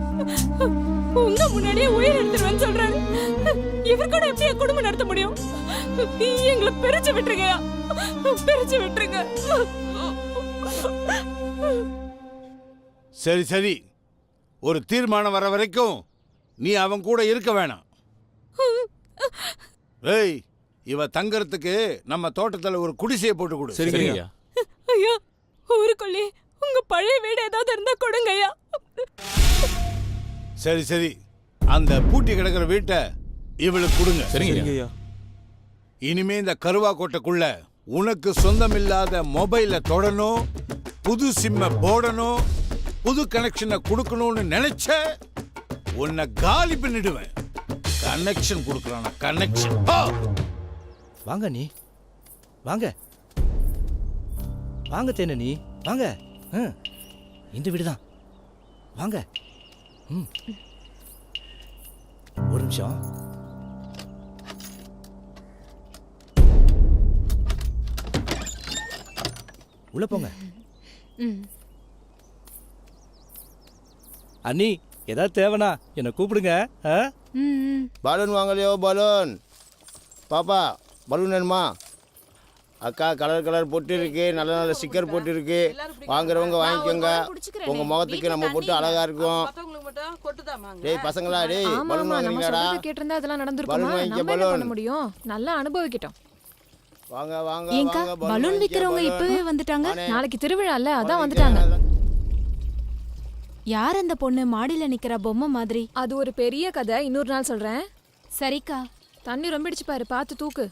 உங்க முன்னாடியே உயிர் எடுத்துருவேன்னு சொல்றாரு. இவர் கூட எப்படி குடும்பம் நடத்த முடியும்? எங்களை பிரிச்சு விட்டுருங்கயா, பிரிச்சு விட்டுருங்க. சரி சரி, ஒரு தீர்மானம் வர வரைக்கும் நீ அவன் கூட இருக்க வேணாம். ஏய், இவ தங்கறதுக்கு நம்ம தோட்டத்துல ஒரு குடிசையை போட்டு கொடு. சரிங்கய்யா. ஐயா, ஊருக்குள்ளே உங்க பழைய வீடு ஏதாவது இருந்தா கொடுங்க ஐயா. சரி சரி, அந்த பூட்டி கிடக்கிற வீட்டை இவளுக்கு கொடுங்க. சரிங்கய்யா. இனிமே இந்த கருவாக்கோட்டைக்குள்ள உனக்கு சொந்தமில்லாத மொபைலை தொடணும், புது சிம்மை போடணும், புது கனெக்ஷனை கொடுக்கணும்னு நினைச்ச உன்னை காலி பண்ணிடுவேன். கனெக்ஷன் கொடுக்கறானா கனெக்ஷன். வாங்க நீ வாங்க வாங்க தேன நீ வாங்க. இந்த வீடுதான் வாங்க. ஒரு நிமிஷம். உள்ள போங்க. அண்ணி ஏதாவது தேவைனா என்ன கூப்பிடுங்க. பலூன் வாங்கலையோ? பலூன் பாப்பா, பலூன் வேணுமா? அக்கா கலர் கலர் பொட்டு இருக்கு, நல்ல நல்ல ஸ்டிக்கர் போட்டு இருக்கு, வாங்குறவங்க வாங்கிக்கோங்க. உங்க முகத்துக்கு நம்ம போட்டு அழகா இருக்கும். டேய் பசங்களா, டேய் பலூன் வாங்குறீங்கடா? கேட்டிருந்தா அதெல்லாம் நடந்துருக்குமா? பலூன் வாங்கிக்க. நம்ம என்ன பலூன் பண்ண முடியும்? நல்லா அனுபவிக்கிட்டோம். வாங்க வாங்க ஏங்கா, வாங்க. பலூன் விக்கிறவங்க பலூன். இப்பவே வந்துட்டாங்க. நாளைக்கு திருவிழா இல்ல, அதான் பலூன் வந்துட்டாங்க. யார் அந்த பொண்ணு மாடியில நிக்கிற பொம்மை மாதிரி? அது ஒரு பெரிய கதை, இன்னொரு நாள் சொல்றேன். சரிக்கா. தண்ணி ரொம்ப இடிச்சு பாரு, பார்த்து தூக்கு.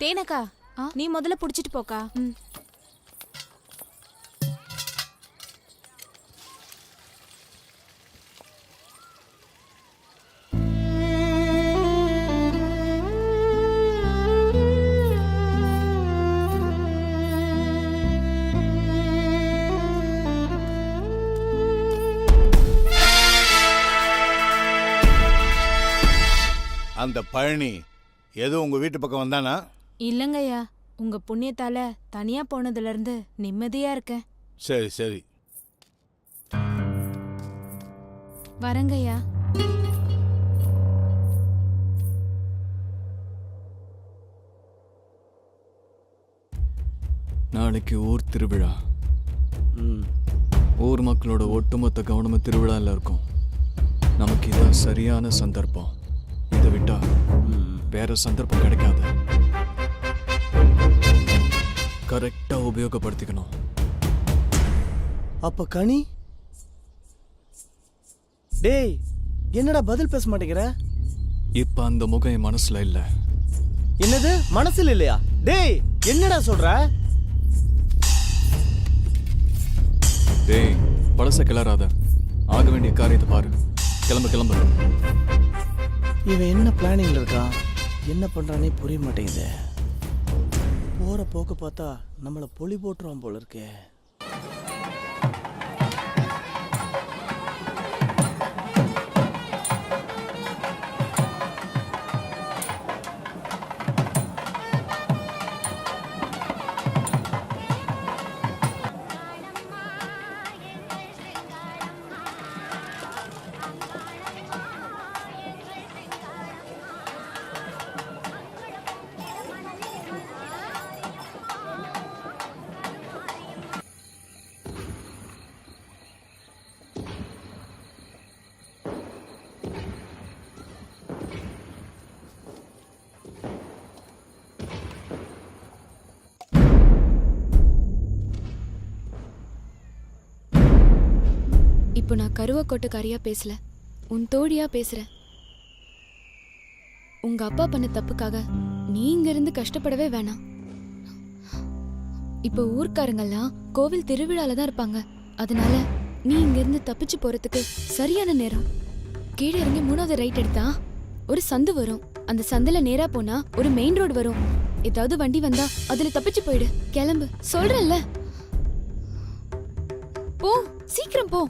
தேனக்கா, நீ முதல்ல புடிச்சிட்டு போக்கா. அந்த பழனி எதுவும் உங்க வீட்டு பக்கம் வந்தானா? இல்லங்கய்யா, உங்க புண்ணியத்தால தனியா போனதுல இருந்து நிம்மதியா இருக்கேன். சரி சரி. வரங்கய்யா. நாளைக்கு ஊர் திருவிழா. ஊர் மக்களோட ஒட்டுமொத்த கவனமும் திருவிழால இருக்கும். நமக்கு இதான் சரியான சந்தர்ப்பம். இதை விட்டா வேற சந்தர்ப்பம் கிடைக்காது. கரெக்டா உபயோகப்படுத்திக்கணும். அப்ப கனி? டேய், என்னடா பதில் பேச மாட்டேங்கிற? இப்ப அந்த முகம் என் மனசுல இல்ல. என்னது மனசுல இல்லையா? டேய், என்னடா சொல்ற? டேய், பழச கிளறாத. ஆக வேண்டிய காரியத்தை பாரு. கிளம்பு கிளம்பு. இவன் என்ன பிளானிங்ல இருக்கான்? என்ன பண்றானே புரிய மாட்டேங்குது. போற போக்கு பார்த்தா நம்மள பொலி போட்டுருவான் போல இருக்கே. இப்போ நான் கருவக்கோட்டைக்காரியா பேசல, உன் தோழியா பேசுறேன். உங்க அப்பா பண்ண தப்புக்காக நீ இங்க இருந்து கஷ்டப்படவே வேணாம். இப்போ ஊர்க்காரங்கெல்லாம் கோவில் திருவிழால தான் இருப்பாங்க. அதனால நீ இங்க இருந்து தப்பிச்சு போறதுக்கு சரியான நேரம். கீழே இறங்கி 3வது ரைட் எடுத்தா ஒரு சந்து வரும். அந்த சந்துல நேரா போனா ஒரு மெயின் ரோடு வரும். ஏதாவது வண்டி வந்தா அதுல தப்பிச்சு போயிடு. கிளம்பு, சொல்றேன்ல. போ, சீக்கிரம் போ.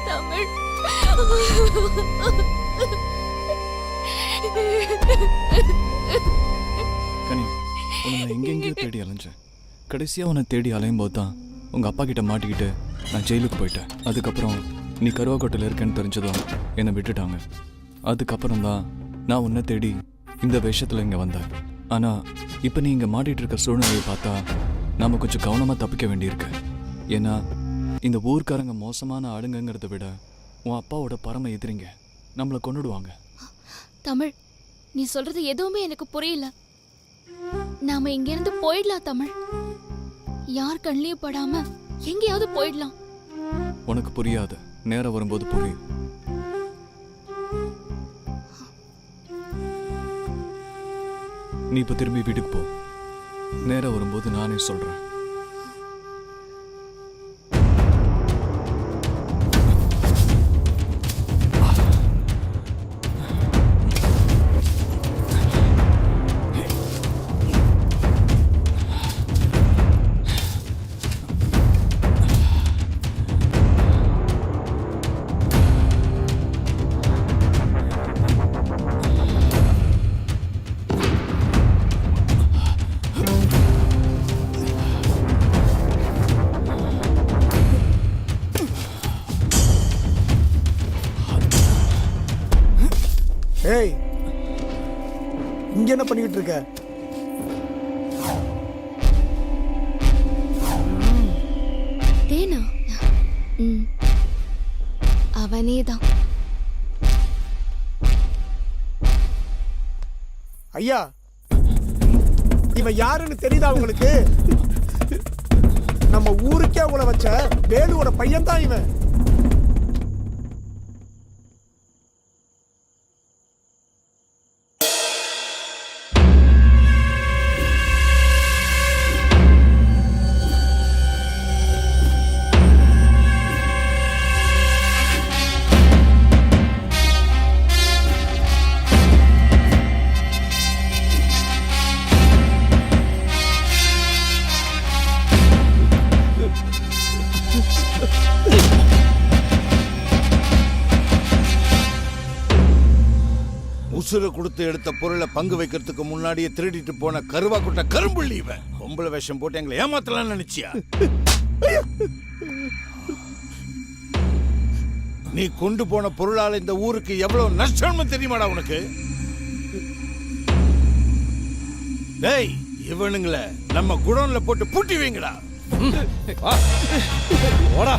தமிழ். கனி, உன்னை நான் எங்கெங்கேயோ தேடி அலைஞ்சேன். கடைசியாக உன்னை தேடி அலையும் போது தான் உங்கள் அப்பா கிட்ட மாட்டிக்கிட்டு நான் ஜெயிலுக்கு போயிட்டேன். அதுக்கப்புறம் நீ கருவாக்கோட்டையில் இருக்கேன்னு தெரிஞ்சதும் என்னை விட்டுட்டாங்க. அதுக்கப்புறம் தான் நான் உன்னை தேடி இந்த விஷயத்தில் இங்கே வந்தேன். ஆனால் இப்போ நீ இங்கே மாட்டிகிட்டு இருக்க சூழ்நிலையை பார்த்தா நாம் கொஞ்சம் கவனமாக தப்பிக்க வேண்டியிருக்கு. ஏன்னா இந்த ஊர்க்காரங்க மோசமான ஆளுங்கிறத விட உன் அப்பாவோட பரம எதிரிங்க, நம்மளை கொன்னுடுவாங்க. தமிழ், நீ சொல்றது எதுவுமே எனக்கு புரியல. நாம இங்க இருந்து போயிடலாம் தமிழ். யார் கண்ணிலையும் படாம எங்கேயாவது போயிடலாம். உனக்கு புரியாது, நேரம் வரும்போது புரியும். நீ இப்ப திரும்பி வீட்டுக்கு போ. நேரம் வரும்போது நானே சொல்றேன். ஏய், இங்க என்ன பண்ணிக்கிட்டு இருக்க? தேனா? அவனேதான். ஐயா, இவன் யாருன்னு தெரியுதா உங்களுக்கு? நம்ம ஊருக்கே உங்களை வச்ச வேலுவோட பையன் தான் இவன். உசுறு கொடுத்து எடுத்த பொருளை பங்கு வைக்கிறதுக்கு முன்னாடியே திருடிட்டு போன கருவா குட்ட கரும்புள்ளி இவன். பொம்பளை வேஷம் போட்டு எங்களை ஏமாத்தலாம் நினைச்சியா? நீ கொண்டு போன பொருளால இந்த ஊருக்கு எவ்வளவு நஷ்டம்னு தெரியுமாடா உனக்கு? டேய், இவனுங்களை நம்ம குடோன்ல போட்டு பூட்டி வைங்கடா. ஓடா.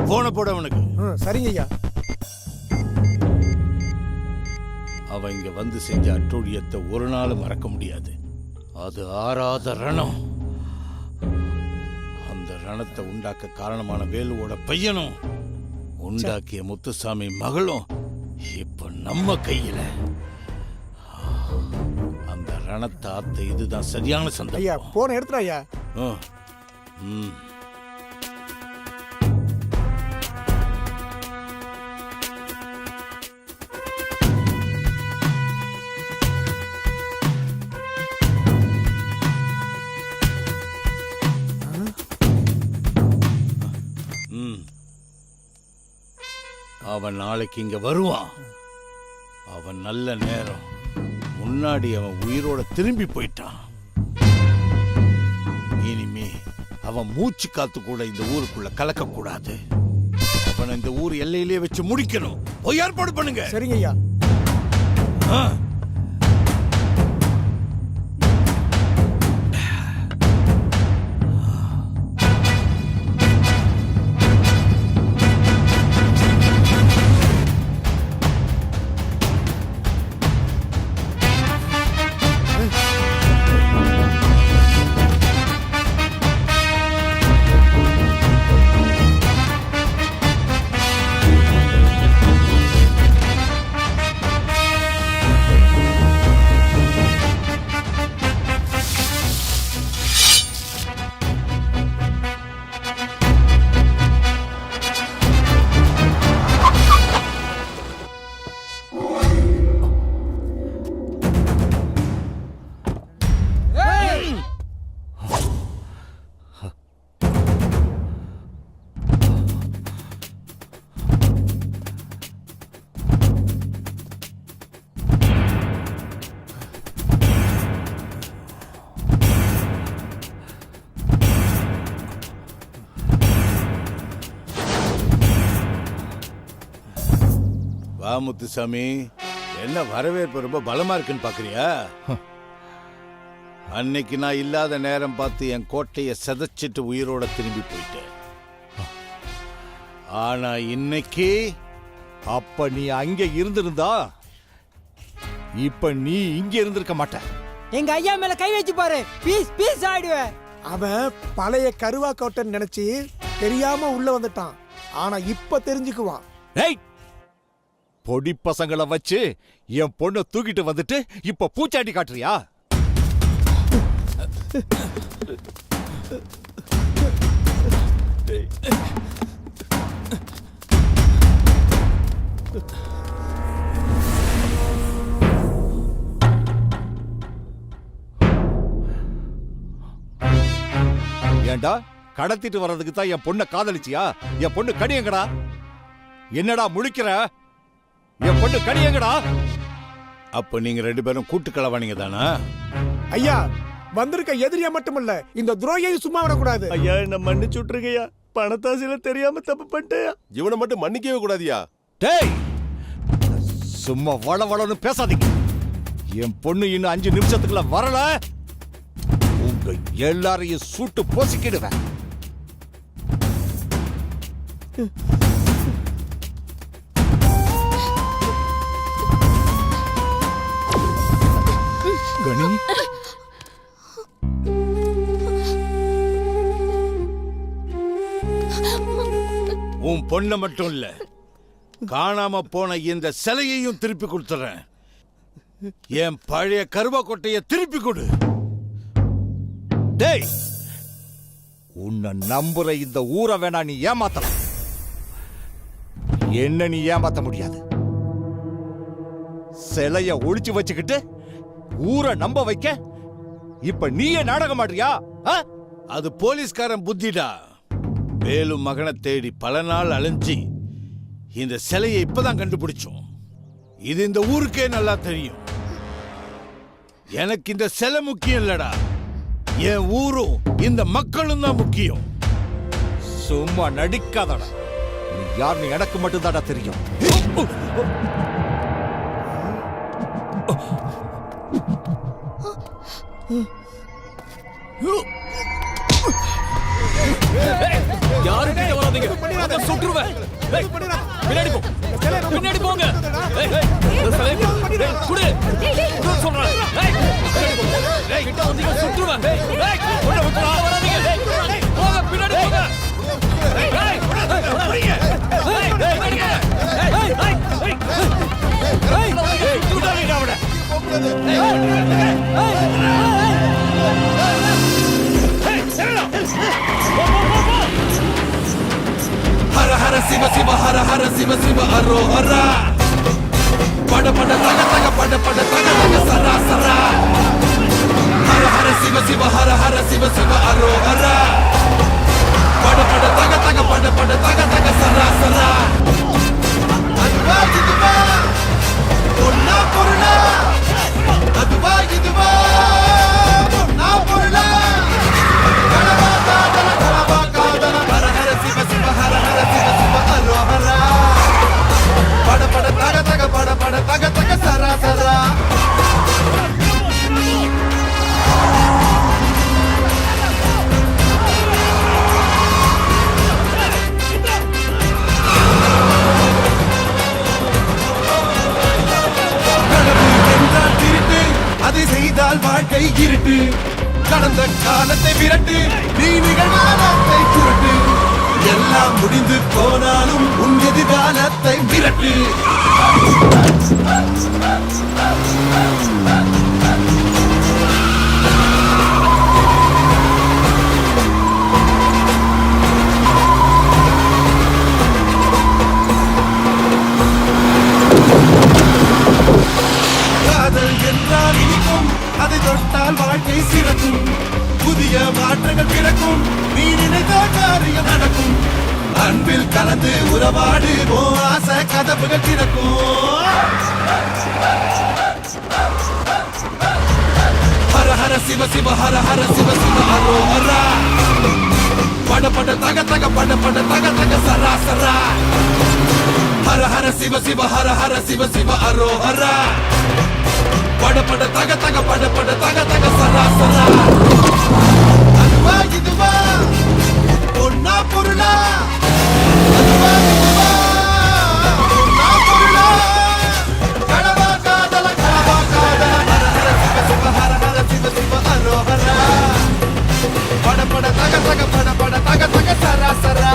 போன போட அவனுக்கு. சரிங்க ஐயா. அவன் இங்க வந்து செஞ்ச அட்டூழியத்தை ஒரு நாள் மறக்க முடியாது. அது ஆறாத ரணம். அந்த ரணத்தை உண்டாக்க காரணமான வேலுவோட பையனும் உண்டாக்கிய முத்துசாமி மகளும் இப்ப நம்ம கையில. அந்த ரணத்தை ஆத்த இதுதான் சரியான சந்தர்ப்பம். ஐயா, போன எடுத்துடா ஐயா. அவன் நாளைக்கு இங்க வருவான். அவன் நல்ல நேரம். முன்னாடி அவன் உயிரோட திரும்பி போயிட்டான். இனிமே அவன் மூச்சு காத்து கூட இந்த ஊருக்குள்ள கலக்க கூடாது. அவனை இந்த ஊர் எல்லையிலே வச்சு முடிக்கணும். போய் ஏற்பாடு பண்ணுங்க. சரிங்க ஐயா. முத்துசாமி, என்ன வரவேற்பு ரொம்ப பலமா இருக்குன்னு பாக்குறியா? அன்னைக்கு நான் இல்லாத நேரம் பார்த்து என் கோட்டையை செதைச்சிட்டு உயிரோட திரும்பி போயிட்டேன். ஆனா இன்னைக்கு அப்ப நீ அங்க இருந்திருந்தா இப்ப நீ இங்க இருந்திருக்க மாட்ட. எங்க ஐயா மேல கை வச்சு பாரு, பீஸ் பீஸ் ஆயிடுவேன். அவன் பழைய கருவா கோட்டைன்னு நினைச்சு தெரியாம உள்ள வந்துட்டான். ஆனா இப்ப தெரிஞ்சுக்குவான். ஏய், பொடி பசங்களை வச்சு என் பொண்ணை தூக்கிட்டு வந்துட்டு இப்ப பூச்சாண்டி காட்டுறியா? ஏண்டா, கடத்திட்டு வர்றதுக்கு தான் என் பொண்ணை காதலிச்சியா? என் பொண்ணு கடியங்கடா. என்னடா முழிக்கிற? என் பொண்ணு கடியங்கடா. அப்ப நீங்க 2 பேரும் கூட்டுக்களவானீங்க தானா? ஐயா, வந்திருக்க எதிரியா மட்டுமல்ல, இந்த துரோகியையும் சும்மா விடக்கூடாது. ஐயா, என்ன மன்னிச்சு விட்டுருங்கய்யா. பணத்தாசில தெரியாம தப்பு பண்ணிட்டேயா. இவனை மட்டும் மன்னிக்கவே கூடாதியா. டேய், சும்மா வளவளன்னு பேசாதீங்க. என் பொண்ணு இன்னும் 5 நிமிஷத்துக்குள்ள வரல, உங்க எல்லாரையும் சுட்டு போசிக்கிடுவேன். கணி, உன் பொண்ணை மட்டும் இல்ல, காணாம போன இந்த சிலையையும் திருப்பி கொடுத்துறேன். என் பழைய கருவா கோட்டையை திருப்பி கொடு. டேய், உன்னை நம்புற இந்த ஊரை வேணா நீ ஏமாத்தலாம், என்ன நீ ஏமாத்த முடியாது. சிலைய ஒளிச்சு வச்சுக்கிட்டு ஊரை நம்ப வைக்க இப்ப நீயே நாடகம் ஆடுறியா? அது போலீஸ்காரன் புத்திடா. வேலு மகனை தேடி பல நாள் அலைஞ்சி இந்த சிலையை இப்பதான் கண்டுபிடிச்சோம். இது இந்த ஊருக்கே நல்லா தெரியும். எனக்கு இந்த சிலை முக்கியம் இல்லடா, என் ஊரும் இந்த மக்களும் தான் முக்கியம். சும்மா நடிக்காதடா. நீ யாருன்னு எனக்கு மட்டும்தாடா தெரியும். யாரும் கிட்ட வராதீங்க, நான் சுட்டுருவேன். பின்னாடி போ, பின்னாடி போங்க. குடு சொல்றேன். கிட்ட வந்தீங்க சுட்டுருவேன். வராதீங்க, போங்க, பின்னாடி போங்க. ஹர ஹர சிவ சிவ ஹர ஹர சிவ சிவ அரோ ஹரா பட பட தக தக பட பட தக தக சரா சரா ஹர ஹர சிவ சிவ ஹர ஹர சிவ சிவ அரோ ஹரா பட பட தக தக பட பட தக தக சரா சரா அதுவா இதுவா பொன்னா பொருளா அதுவா இதுவா பொன்னா பொருளா கனவா காதல கனவா காதல ஹர ஹர சிவ சிவ ஹர ஹர சிவ சிவ அரோ ஹரா பட பட தக தக பட பட தக தக சரா சரா அதை செய்தால் வாழ்க்கை இருட்டு கடந்த காலத்தை விரட்டு நீ நிகழ்காலத்தை சுரட்டு எல்லாம் முடிந்து போனாலும் உன் எதிர்காலத்தை விரட்டு காதல் என்றால் இனிக்கும் அதை தொட்டால் வாழ்க்கை சிறக்கும் புதிய மாற்றங்கள் பிறக்கும் நீ நினைத்த காரியம் நடக்கும் அன்பில் கலந்து உறவாடு ஓ ஆசை கதவுகள் திறக்கும் ஹர ஹர சிவ சிவ ஹர ஹர சிவ சிவ அரோ ஹரா பட பட தக தக பட பட தக தக சரா சரா ஹர ஹர சிவ சிவ ஹர ஹர சிவ சிவ அரோ ஹரா பட பட தக தக பட பட தக தக சரா சரா அதுவா இதுவா ஒன்னா பொருளா அதுவா இதுவா ஒன்னா பொருளா கடவா காதல ஹர ஹர சிவ சிவ ஹர ஹர சிவ சிவ அரோஹரா பட பட தக தக பட பட தக தக சரா சரா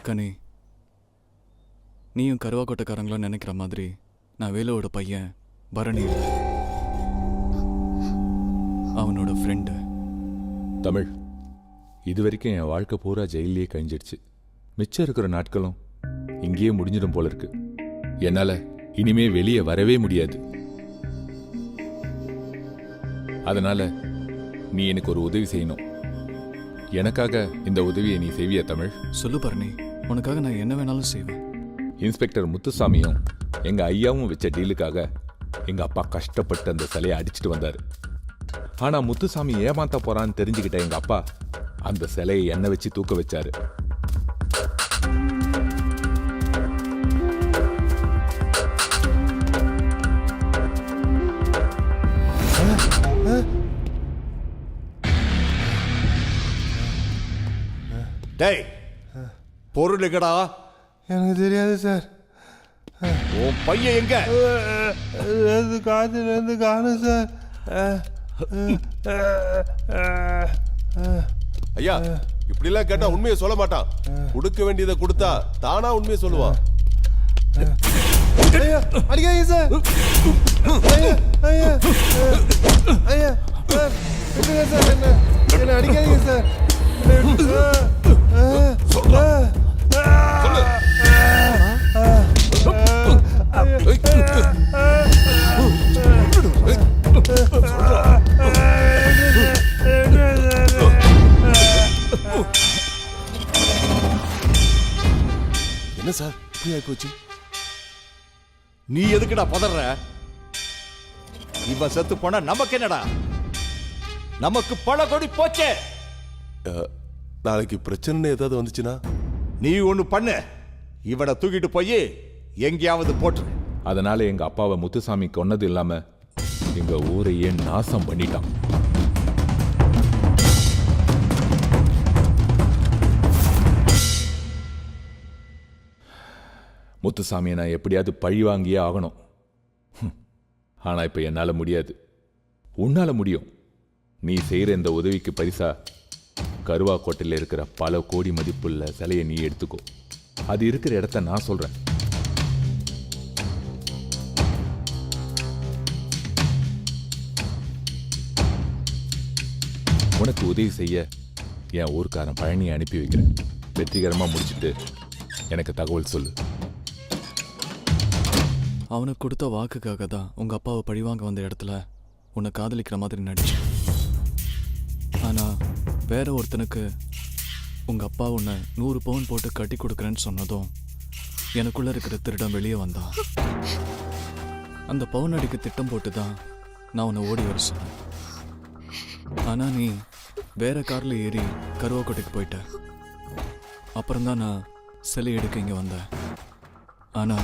கனி, நீயும் கருவாக்கோட்டைக்காரங்களும் நினைக்கிற மாதிரி நான் வேலுவோட பையன் பரணி இல்லை. அவனோட ஃப்ரெண்டு. தமிழ், இது வரைக்கும் என் வாழ்க்கை பூரா ஜெயிலே கழிஞ்சிடுச்சு. மிச்சம் இருக்கிற நாட்களும் இங்கேயே முடிஞ்சிடும் போல இருக்கு. என்னால இனிமே வெளியே வரவே முடியாது. அதனால நீ எனக்கு ஒரு உதவி செய்யணும். எனக்காக இந்த உதவியை நீ செய்வியா தமிழ்? சொல்லு பரணி, உனக்காக நான் என்ன வேணாலும் செய்வேன். இன்ஸ்பெக்டர் முத்துசாமியும் எங்க ஐயாவும் வச்ச டீலுக்காக எங்க அப்பா கஷ்டப்பட்டு அந்த சிலையை அடிச்சுட்டு வந்தாரு. ஆனா முத்துசாமி ஏமாத்த போறான்னு தெரிஞ்சுக்கிட்ட எங்க அப்பா அந்த சிலையை எண்ணெய் வச்சு தூக்க வச்சாரு. டேய், பொருள் எங்கடா? எனக்கு தெரியாது சார். உன் பையன் எங்க? காதுலேருந்து காணும் சார். ஐயா, இப்படிலாம் கேட்டா உண்மையை சொல்ல மாட்டான். கொடுக்க வேண்டியதை கொடுத்தா தானா உண்மையை சொல்லுவான். அடிக்காதீங்க சார். ஐயா ஐயா ஐயா சார், என்ன அடிக்காதீங்க சார். என்ன சார் இப்படி ஆகி போச்சு? நீ எதுக்குடா பதற? இவன் செத்து போனா நமக்கு என்னடா? நமக்கு பல கோடி போச்சே. நாளைக்கு பிரச்சனை ஏதாவது வந்துச்சுன்னா நீ ஒண்ணு பண்ணு, இவனை தூக்கிட்டு போய் எங்கேயாவது போட்டுரு. அதனால எங்க அப்பாவை முத்துசாமி கொன்னது இல்லாம எங்க ஊரையே நாசம் பண்ணிட்டான். முத்துசாமியை நான் எப்படியாவது பழி வாங்கியே ஆகணும். ஆனா இப்ப என்னால முடியாது. உன்னால முடியும். நீ செய்யற இந்த உதவிக்கு பரிசா கருவாக்கோட்டையில் இருக்கிற பல கோடி மதிப்புள்ள சிலையை நீ எடுத்துக்கோ. அது இருக்கிற இடத்த நான் சொல்றேன். உனக்கு உதவி செய்ய என் ஊர்க்காரன் பழனியை அனுப்பி வைக்கிறேன். வெற்றிகரமா முடிச்சிட்டு எனக்கு தகவல் சொல்லு. அவனுக்கு கொடுத்த வாக்குக்காக தான் உங்க அப்பாவை பழிவாங்க வந்த இடத்துல உன்னை காதலிக்கிற மாதிரி நடிச்சு. ஆனா வேற ஒருத்தனுக்கு உங்க அப்பா உன்னை 100 பவுன் போட்டு கட்டி கொடுக்குறேன்னு சொன்னதும் எனக்குள்ள இருக்கிற திருடம் வெளியே வந்தான். அந்த பவுன் அடிக்க திட்டம் போட்டு தான் நான் உன்னை ஓடி வர சொன்னேன். ஆனா நீ வேற கார்ல ஏறி கருவாக்கோட்டைக்கு போயிட்ட. அப்புறம்தான் நான் சிலை எடுக்க இங்க வந்தேன். ஆனா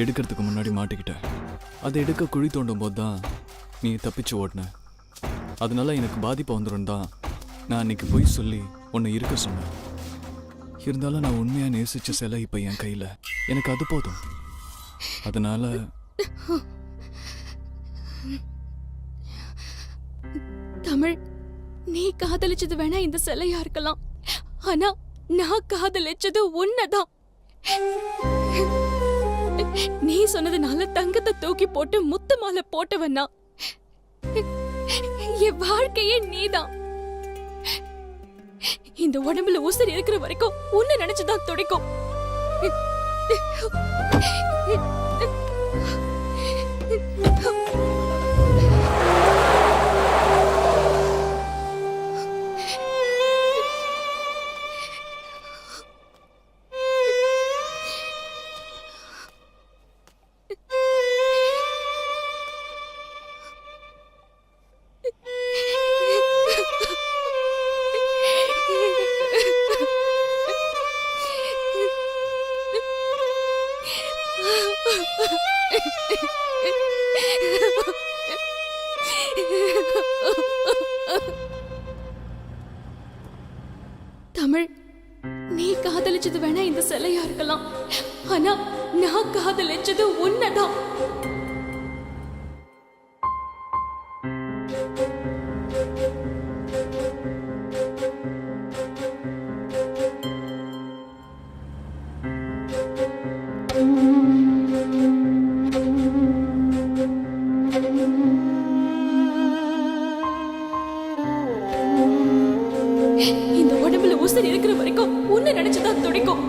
எடுக்கிறதுக்கு முன்னாடி மாட்டிக்கிட்டேன். அதை எடுக்க குழி தோண்டும் போது தான் நீ தப்பிச்சு ஓடின. அதனால எனக்கு பாதிப்பு வந்துடும் தான் நான் அன்னைக்கு போய் சொல்லி உன்னை இருக்க சொன்னேன். இருந்தாலும் நான் உண்மையா நேசிச்ச சிலை இப்ப என் கையில. எனக்கு அது போதும். அதனால தமிழ், நீ காதலிச்சது வேணா இந்த சிலையா இருக்கலாம், ஆனா நான் காதலிச்சது உன்னதான். நீ சொன்னதுனால தங்கத்தை தூக்கி போட்டு முத்து மாலை போட்டவனா? என் வாழ்க்கையே நீதான். இந்த உடம்புல உசுர் இருக்கிற வரைக்கும் உன்னை நினைச்சுதான் துடிக்கும். தமிழ், நீ காதலிச்சது வேணா இந்த சிலையா இருக்கலாம், ஆனா நான் காதலிச்சது உன்னதான். இந்த உடம்புல உசுர் இருக்கிற வரைக்கும் உன்னை நினைச்சுதான் துடிக்கும்.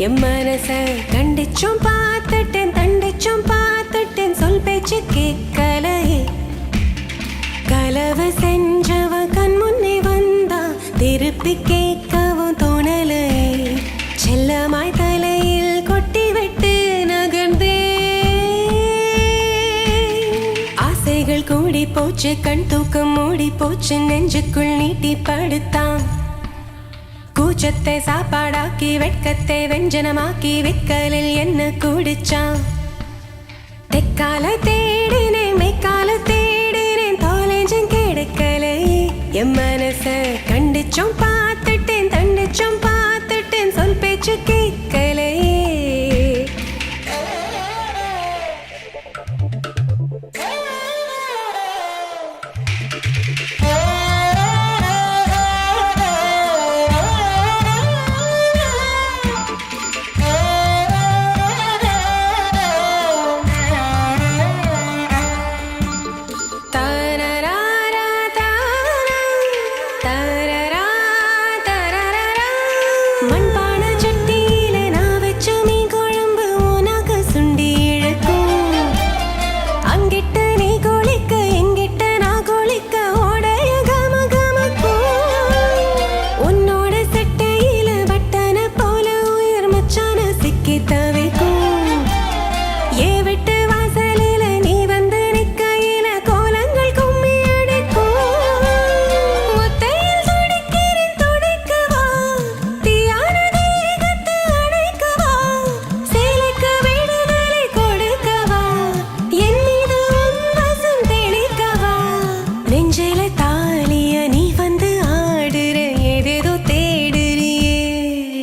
என் மனச கண்டிச்சும் பார்த்துட்டேன் தண்டிச்சும் பார்த்துட்டேன் சொல் பேச்சு கேட்கலையே கலவு செஞ்சவ கண் முன்னே வந்தா திருப்பி கேட்கவும் தோணலை செல்லமாய் தலையில் கொட்டி விட்டு நகர்ந்தே ஆசைகள் கூடி போச்சு கண் தூக்கம் மூடி போச்சு நெஞ்சுக்குள் நீட்டி படுத்தான் கூச்சத்தை சாப்பாடாக்கி வெட்கத்தை வெஞ்சனமாக்கி விக்கலில் என்ன கூடிச்சான் தெக்கால தேடினேன் மெக்கால தேடினேன் தொலைஞ்சும் கிடைக்கலை என் மனச கண்டிச்சும்